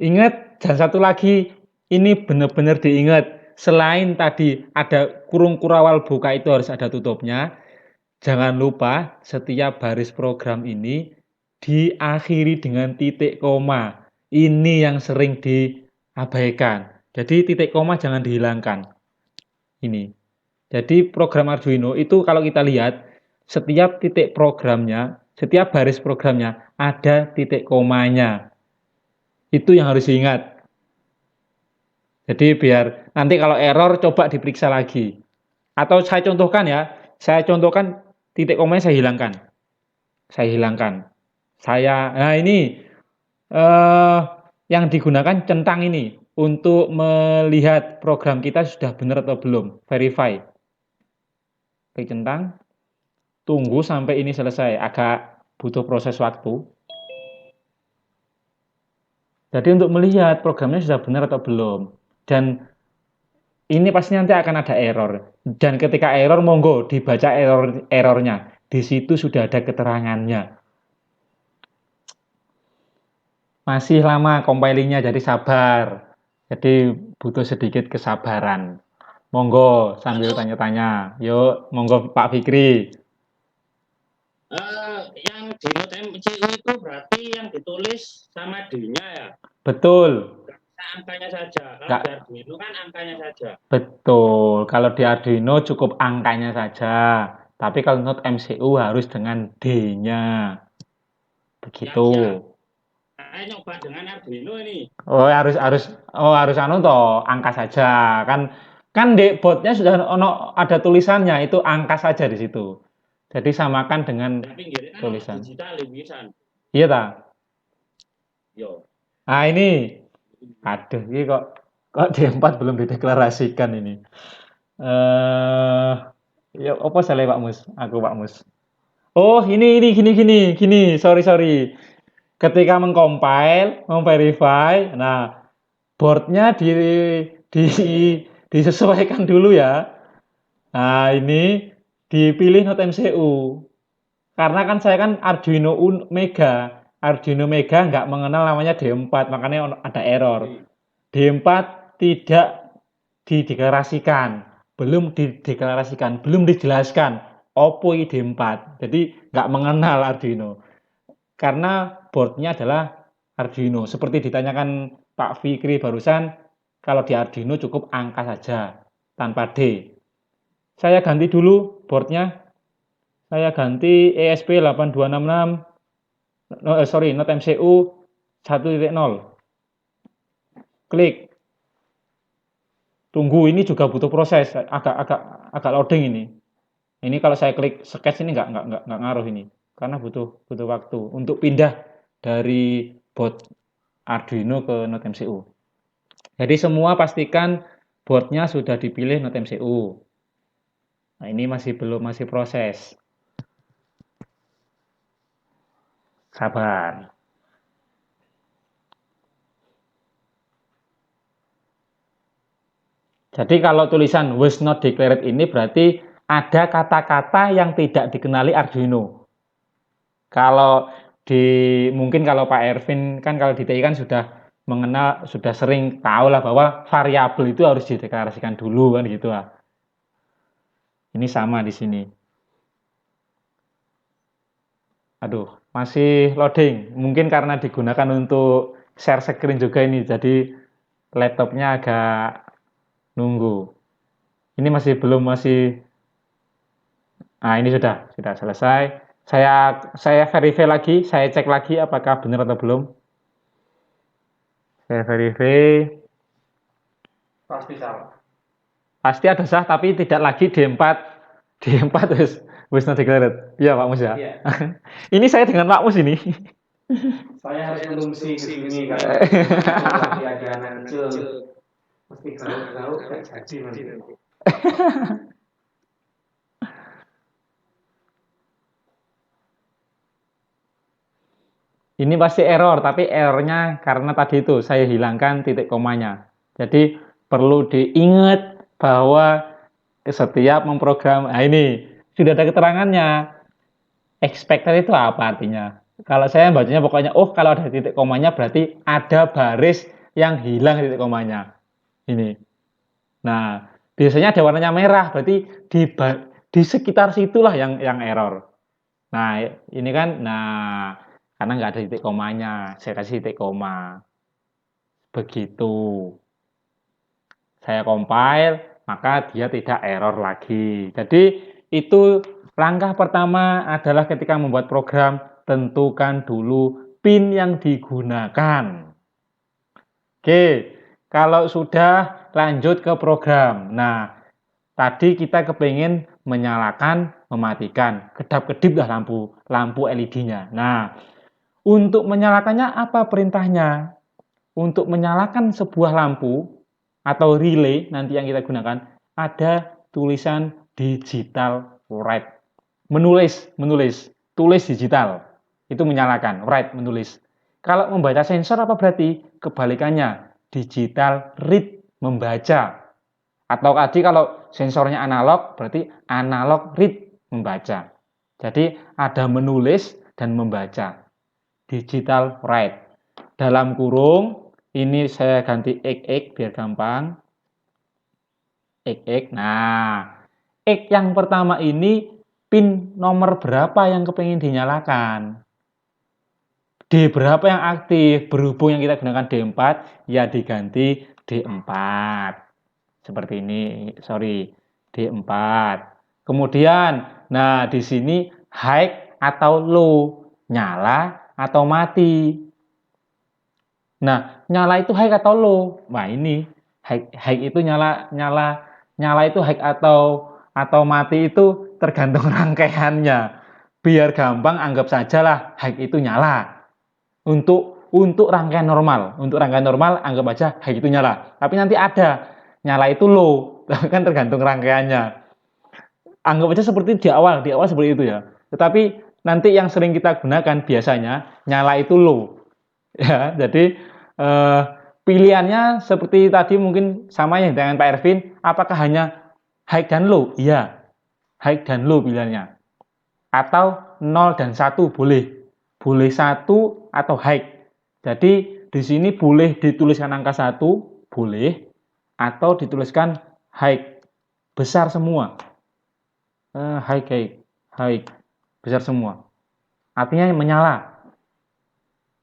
Ingat, dan satu lagi, ini benar-benar diingat. Selain tadi ada kurung kurawal buka itu harus ada tutupnya. Jangan lupa setiap baris program ini diakhiri dengan titik koma. Ini yang sering diabaikan. Jadi titik koma jangan dihilangkan. Ini. Jadi program Arduino itu kalau kita lihat setiap titik programnya, setiap baris programnya ada titik komanya. Itu yang harus diingat. Jadi biar nanti kalau error coba diperiksa lagi. Atau saya contohkan ya, saya contohkan titik komanya saya hilangkan. Saya hilangkan. Nah ini yang digunakan centang ini untuk melihat program kita sudah benar atau belum. Verify. Klik centang. Tunggu sampai ini selesai. Agak butuh proses waktu. Jadi untuk melihat programnya sudah benar atau belum. Dan ini pasti nanti akan ada error. Dan ketika error, monggo dibaca errornya. Di situ sudah ada keterangannya. Masih lama compilingnya, jadi sabar. Jadi butuh sedikit kesabaran. Monggo sambil tanya-tanya. Yuk, monggo Pak Fikri. Yang di note MCU itu berarti yang ditulis sama D-nya ya? Betul. Angkanya saja. Kalau Nggak. di Arduino kan angkanya saja. Betul. Kalau di Arduino cukup angkanya saja. Tapi kalau Node MCU harus dengan D-nya. Begitu. Siap. Saya nyoba dengan Arduino ini. Oh, harus anu toh, angka saja. Kan di botnya sudah ada tulisannya, itu angka saja di situ. Jadi samakan dengan Pinggirnya kan tulisan. digital tulisan. Iya ta? Yo. Nah, ini. Aduh, ini kok D4 belum dideklarasikan ini. Ya apa salah Pak Mus? Aku Pak Mus. Oh, ini gini. Sorry. Ketika mengcompile, memverify, nah boardnya di disesuaikan dulu ya. Nah, ini dipilih Node MCU. Karena kan saya kan Arduino Mega. Arduino Mega nggak mengenal namanya D4, makanya ada error. D4 tidak dideklarasikan, belum dijelaskan opo D4. Jadi nggak mengenal Arduino. Karena boardnya adalah Arduino. Seperti ditanyakan Pak Fikri barusan, kalau di Arduino cukup angka saja, tanpa D. Saya ganti dulu boardnya. Saya ganti ESP8266, Node MCU 1.0. Klik. Tunggu, ini juga butuh proses, agak loading ini. Ini kalau saya klik sketch ini nggak ngaruh ini, karena butuh waktu untuk pindah dari board Arduino ke Node MCU. Jadi semua pastikan boardnya sudah dipilih Node MCU. Nah, ini masih proses. Sabar. Jadi kalau tulisan was not declared ini berarti ada kata-kata yang tidak dikenali Arduino. Kalau mungkin kalau Pak Ervin kan kalau di TI kan sudah sering tahu lah bahwa variabel itu harus dideklarasikan dulu kan gitu lah. Ini sama di sini. Aduh, masih loading. Mungkin karena digunakan untuk share screen juga ini, jadi laptopnya agak nunggu. Ini nah ini sudah selesai. Saya verify lagi, saya cek lagi apakah benar atau belum. Saya verify. Pasti salah. Pasti ada sah, tapi tidak lagi D4 wis not declared. Iya Pak Mus ya. Iya. Ini saya dengan Pak Mus ini. Saya harus mengungsi ke sini karena lagi ada anak kecil. Mesti galau kayak jadi nanti. Ini pasti error, tapi errornya karena tadi itu saya hilangkan titik komanya. Jadi perlu diingat bahwa setiap memprogram, nah ini sudah ada keterangannya. Expected itu apa artinya? Kalau saya bacanya pokoknya, oh kalau ada titik komanya berarti ada baris yang hilang titik komanya. Ini. Nah, biasanya ada warnanya merah, berarti di sekitar situlah yang error. Nah, ini kan, karena nggak ada titik komanya, saya kasih titik koma. Begitu. Saya compile, maka dia tidak error lagi. Jadi, itu langkah pertama adalah ketika membuat program, tentukan dulu pin yang digunakan. Oke, kalau sudah lanjut ke program. Nah, tadi kita kepingin menyalakan, mematikan, kedap-kedip dah lampu LED-nya. Nah, untuk menyalakannya apa perintahnya? Untuk menyalakan sebuah lampu atau relay nanti yang kita gunakan, ada tulisan digital write. Menulis, tulis digital. Itu menyalakan, write, menulis. Kalau membaca sensor apa berarti? Kebalikannya, digital read, membaca. Atau tadi kalau sensornya analog, berarti analog read, membaca. Jadi ada menulis dan membaca. Digital write. Dalam kurung, ini saya ganti XX biar gampang. XX. Nah, X yang pertama ini pin nomor berapa yang kepingin dinyalakan? D berapa yang aktif? Berhubung yang kita gunakan D4, ya diganti D4. Seperti ini, sorry, D4. Kemudian, nah di sini high atau low, nyala atau mati. Nah, nyala itu high atau low? Nah, ini high itu nyala itu high atau mati itu tergantung rangkaiannya. Biar gampang, anggap sajalah high itu nyala. Untuk rangkaian normal, anggap aja high itu nyala. Tapi nanti ada nyala itu low, kan tergantung rangkaiannya. Anggap aja seperti di awal seperti itu ya. Tetapi nanti yang sering kita gunakan biasanya nyala itu low. Ya, jadi pilihannya seperti tadi mungkin sama ya dengan Pak Ervin, apakah hanya high dan low? Iya, high dan low pilihannya. Atau 0 dan 1 boleh. Boleh 1 atau high. Jadi di sini boleh dituliskan angka 1, boleh, atau dituliskan high, besar semua. High, besar semua. Artinya menyala.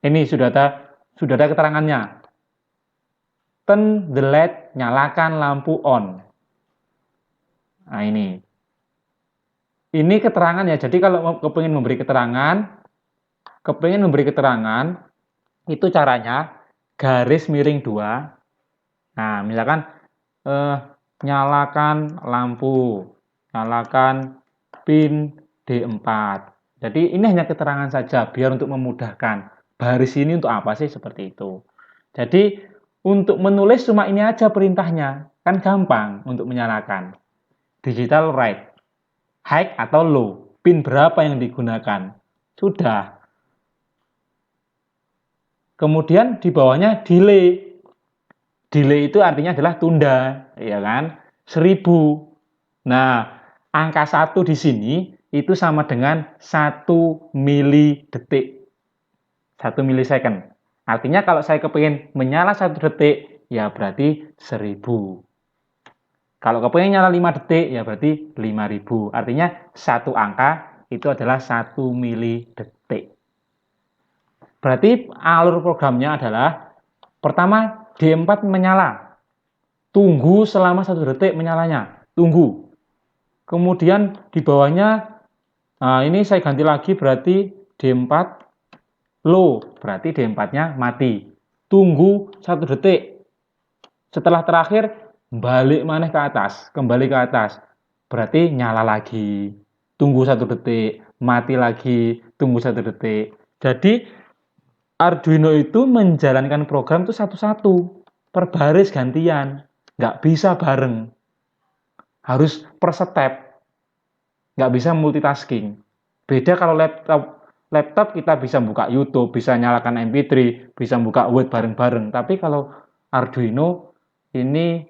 Ini sudah ada keterangannya. Turn the light, nyalakan lampu on. Nah ini keterangan ya. Jadi kalau kepingin memberi keterangan, itu caranya garis miring 2. Nah, misalkan nyalakan lampu, nyalakan pin D4. Jadi ini hanya keterangan saja biar untuk memudahkan. Baris ini untuk apa sih, seperti itu. Jadi untuk menulis cuma ini aja perintahnya, kan gampang untuk menyalakan. Digital write, high atau low, pin berapa yang digunakan, sudah. Kemudian di bawahnya delay. Delay itu artinya adalah tunda, ya kan? 1000. Nah, angka 1 di sini itu sama dengan 1 mili detik. 1 milisecond. Artinya kalau saya kepingin menyala 1 detik, ya berarti 1000. Kalau kepingin nyala 5 detik, ya berarti 5000. Artinya satu angka itu adalah 1 mili detik. Berarti alur programnya adalah pertama D4 menyala. Tunggu selama 1 detik menyalanya. Tunggu. Kemudian di bawahnya, nah ini saya ganti lagi, berarti D4 low, berarti D4-nya mati. Tunggu 1 detik. Setelah terakhir, balik maneh ke atas, kembali ke atas. Berarti nyala lagi. Tunggu 1 detik, mati lagi, tunggu 1 detik. Jadi Arduino itu menjalankan program itu satu-satu, per baris gantian. Nggak bisa bareng. Harus per step. Nggak bisa multitasking. Beda kalau laptop kita bisa buka YouTube, bisa nyalakan MP3, bisa buka Word bareng-bareng. Tapi kalau Arduino ini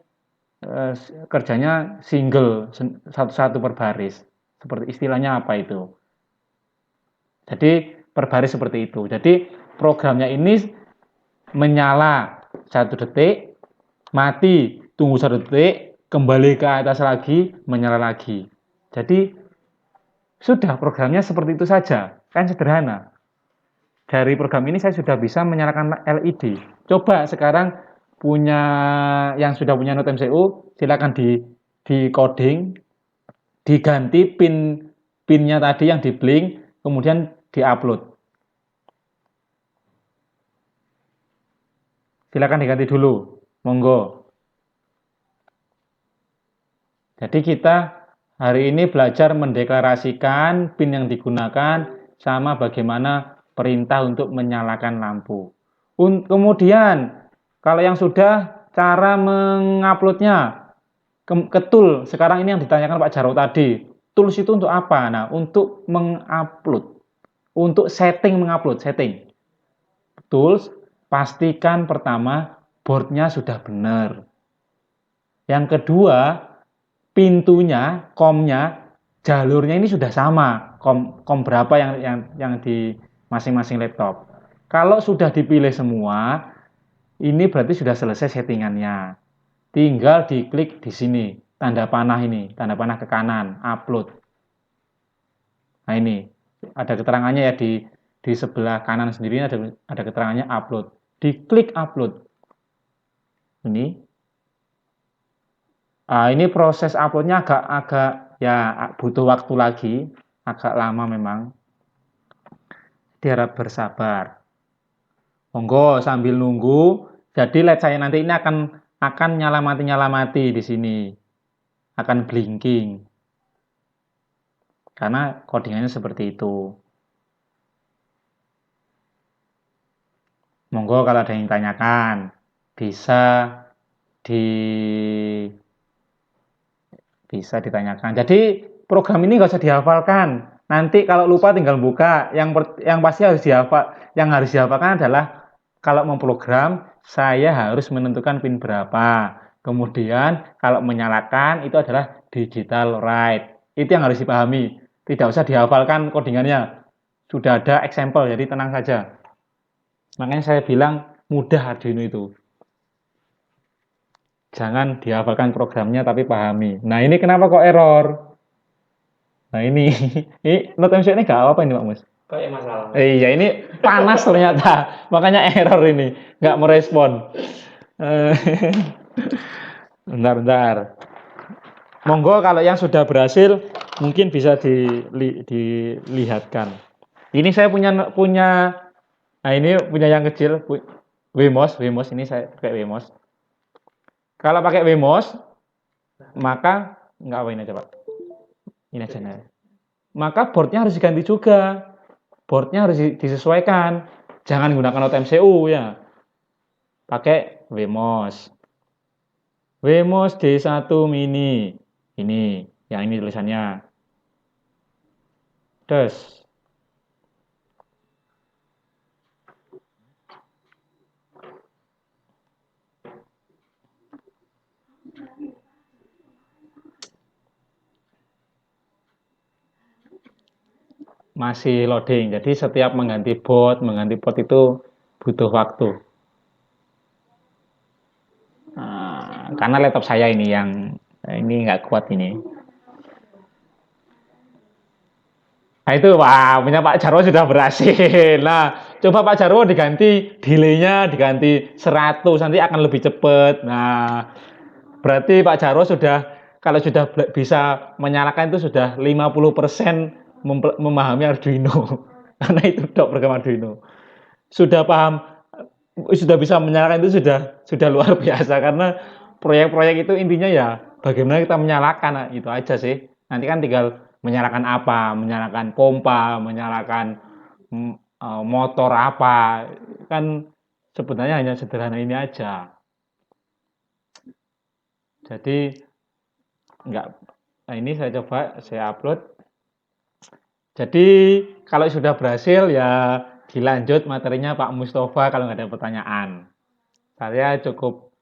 kerjanya single, satu-satu per baris. Seperti istilahnya apa itu? Jadi per baris seperti itu. Jadi programnya ini menyala 1 detik, mati, tunggu 1 detik, kembali ke atas lagi, menyala lagi. Jadi sudah programnya seperti itu saja, kan sederhana. Dari program ini saya sudah bisa menyalakan LED. Coba sekarang yang sudah punya Note MCU, silakan di coding, diganti pinnya tadi yang di blink, kemudian diupload. Silakan diganti dulu, monggo. Jadi kita hari ini belajar mendeklarasikan pin yang digunakan sama bagaimana perintah untuk menyalakan lampu. Kemudian kalau yang sudah, cara menguploadnya ke tool. Sekarang ini yang ditanyakan Pak Jarwo tadi. Tools itu untuk apa? Nah, untuk mengupload. Untuk mengupload. Tools, pastikan pertama boardnya sudah benar. Yang kedua, pintunya, komnya, jalurnya ini sudah sama. Kom berapa yang di masing-masing laptop. Kalau sudah dipilih semua, ini berarti sudah selesai settingannya. Tinggal diklik di sini, tanda panah ini, tanda panah ke kanan, upload. Nah ini, ada keterangannya ya di sebelah kanan sendiri ada keterangannya upload. Diklik upload. Ini proses uploadnya agak ya butuh waktu lagi, agak lama memang. Diharap bersabar. Monggo sambil nunggu. Jadi LED saya nanti ini akan nyala-mati di sini. Akan blinking. Karena codingannya seperti itu. Monggo kalau ada yang tanyakan, bisa ditanyakan. Jadi program ini nggak usah dihafalkan. Nanti kalau lupa tinggal buka. Yang pasti harus dihafal. Yang harus dihafalkan adalah kalau memprogram saya harus menentukan pin berapa. Kemudian kalau menyalakan itu adalah digital write. Itu yang harus dipahami. Tidak usah dihafalkan codingannya. Sudah ada example, jadi tenang saja. Makanya saya bilang mudah Arduino itu. Jangan dihafalkan programnya tapi pahami. Nah ini kenapa kok error? Nah ini NoteMCU ini gak apa ini Pak Mus? Kayak masalah. Iya ini panas ternyata, makanya error ini, nggak merespon. Bentar. Monggo kalau yang sudah berhasil mungkin bisa dilihatkan. Ini saya punya, nah ini punya yang kecil, Wemos ini saya pakai Wemos. Kalau pakai Wemos, maka nggak apa ini aja Pak. Ini aja nah. Maka boardnya harus diganti juga. Boardnya harus disesuaikan. Jangan gunakan NoteMCU ya. Pakai Wemos. Wemos D1 mini. Ini, yang ini tulisannya. Terus. Masih loading. Jadi setiap mengganti board, mengganti port itu butuh waktu. Nah, karena laptop saya ini yang ini nggak kuat ini. Nah itu, wah punya Pak Jarwo sudah berhasil. Nah, coba Pak Jarwo diganti delay-nya diganti 100, nanti akan lebih cepat. Nah, berarti Pak Jarwo kalau sudah bisa menyalakan itu sudah 50% memahami Arduino. Karena itu program Arduino. Sudah paham, sudah bisa menyalakan itu sudah luar biasa karena proyek-proyek itu intinya ya bagaimana kita menyalakan itu aja sih. Nanti kan tinggal menyalakan apa, menyalakan pompa, menyalakan motor apa, kan sebenarnya hanya sederhana ini aja. Jadi nah ini saya coba saya upload. Jadi kalau sudah berhasil ya dilanjut materinya Pak Mustafa kalau nggak ada pertanyaan. Saya cukup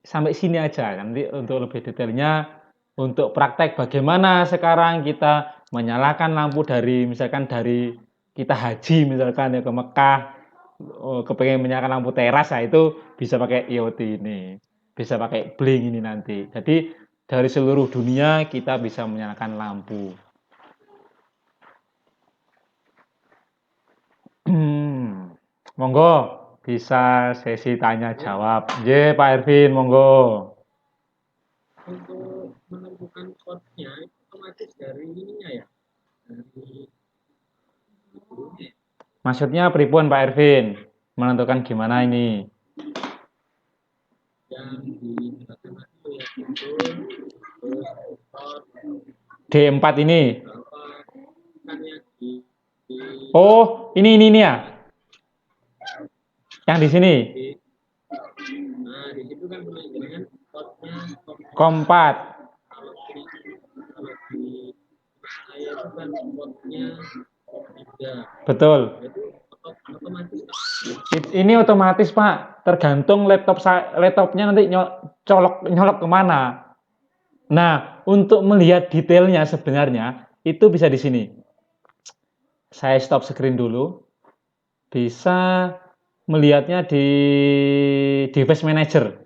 sampai sini aja. Nanti untuk lebih detailnya, untuk praktek bagaimana sekarang kita menyalakan lampu misalkan dari kita haji misalkan ya ke Mekah, kepengen menyalakan lampu teras, nah itu bisa pakai IoT ini, bisa pakai Blink ini nanti. Jadi dari seluruh dunia kita bisa menyalakan lampu. Monggo bisa sesi tanya jawab. Pak Ervin, monggo. Untuk menentukan chordnya itu otomatis dari ininya ya, dari Maksudnya pripun Pak Ervin? Menentukan gimana ini? Yang digunakan itu ya betul, terus chord D4 ini. kan yang Oh, ini ya. Yang di sini. Nah, di situ kan dengan chordnya Kompat. Kalau di saya itu kan chordnya 3. Betul. Itu otomatis. Ini otomatis Pak, tergantung laptopnya nanti nyolok kemana. Nah, untuk melihat detailnya sebenarnya itu bisa di sini. Saya stop screen dulu. Bisa melihatnya di device manager.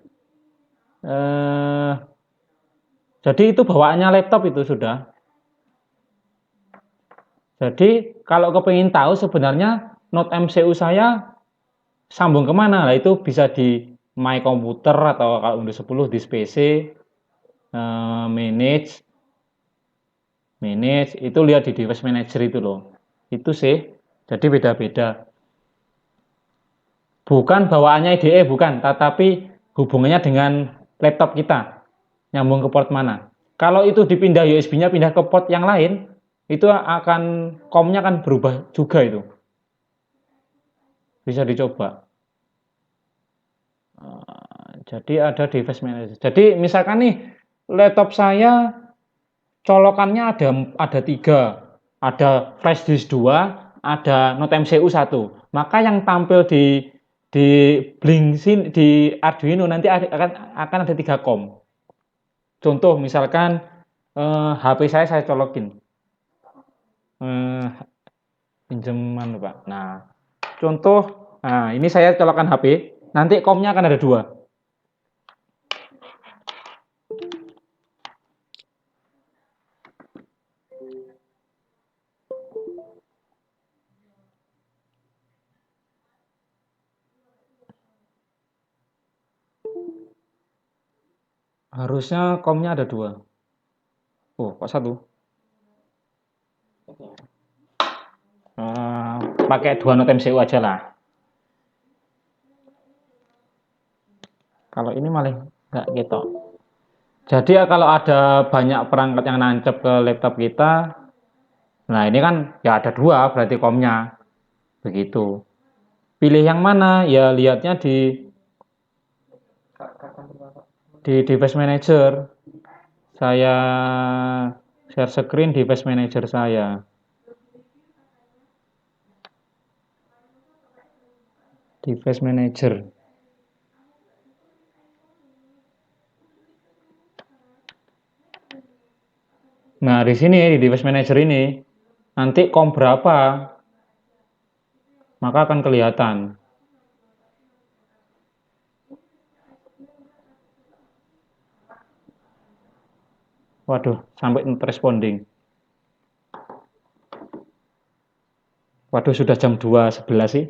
Jadi itu bawaannya laptop itu sudah. Jadi kalau kepingin tahu sebenarnya Note MCU saya sambung kemana, lah itu bisa di My Computer atau kalau Windows 10 di PC, manage itu lihat di device manager itu loh. Itu sih. Jadi beda-beda. Bukan bawaannya IDE, bukan, tetapi hubungannya dengan laptop kita. Nyambung ke port mana. Kalau itu dipindah USB-nya pindah ke port yang lain, itu akan COM-nya akan berubah juga itu. Bisa dicoba. Jadi ada device manager. Jadi misalkan nih laptop saya colokannya ada 3. Ada flash disk 2, ada Note MCU 1. Maka yang tampil di Blink di Arduino nanti akan ada 3 COM. Contoh misalkan HP saya colokin. Pinjaman Pak. Nah, contoh, nah ini saya colokan HP, nanti COM-nya akan ada 2. Harusnya COM-nya ada 2. Oh, kok 1? Pakai 2 Note MCU aja lah. Kalau ini malah nggak gitu. Jadi ya kalau ada banyak perangkat yang nancep ke laptop kita, nah ini kan ya ada 2 berarti COM-nya. Begitu. Pilih yang mana? Ya lihatnya di device manager. Saya share screen device manager saya. Device manager. Nah, di sini di device manager ini nanti COM berapa? Maka akan kelihatan. Waduh, sampai not responding. Waduh, sudah jam 2.11 sih.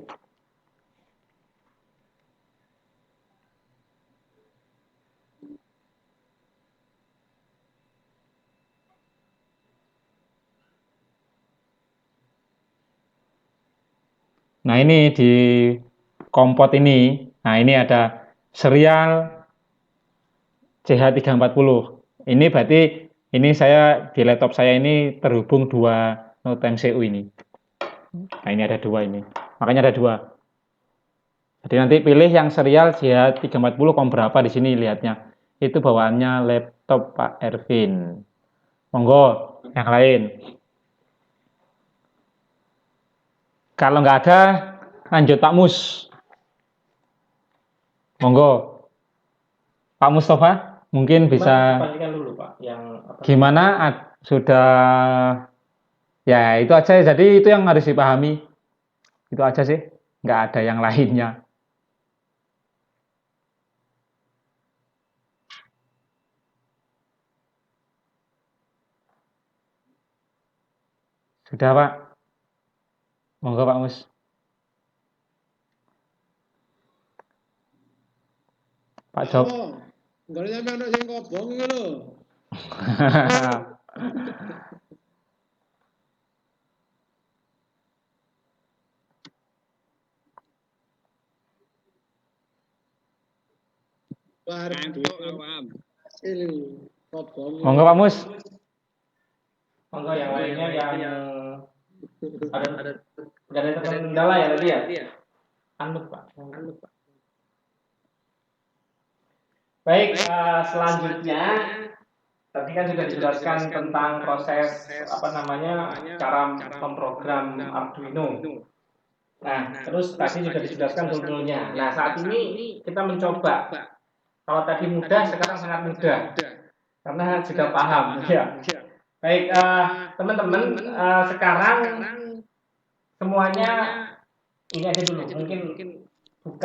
Nah, ini di kompot ini. Nah, ini ada serial CH340. Ini berarti ini saya di laptop saya ini terhubung 2 Note MCU ini. Nah, ini ada 2 ini. Makanya ada 2. Jadi nanti pilih yang serial CH340 COM berapa di sini lihatnya. Itu bawaannya laptop Pak Ervin. Monggo, yang lain. Kalau nggak ada, lanjut Pak Mus. Monggo. Pak Mustafa, mungkin bisa. Dulu, Pak, yang gimana? Sudah. Ya, itu aja. Jadi itu yang harus dipahami. Itu aja sih. Nggak ada yang lainnya. Sudah, Pak. Monggo, Pak Mus. Pak Jok. Enggak nyampe anak sing kobong iki lho. Ngantuk awam. Ini kobong. Monggo, Pak Mus. monggo yang lainnya yang ada kendala ya tadi ya? Anut Pak. Baik, selanjutnya tadi kan sudah dijelaskan tentang proses cara memprogram Arduino. Nah, terus tadi juga dijelaskan tutorialnya. Nah, saat ini kita mencoba Kalau tadi mudah, sekarang sangat mudah karena sudah paham. Ya. Baik, teman-teman, sekarang semuanya ini aja dulu. Mungkin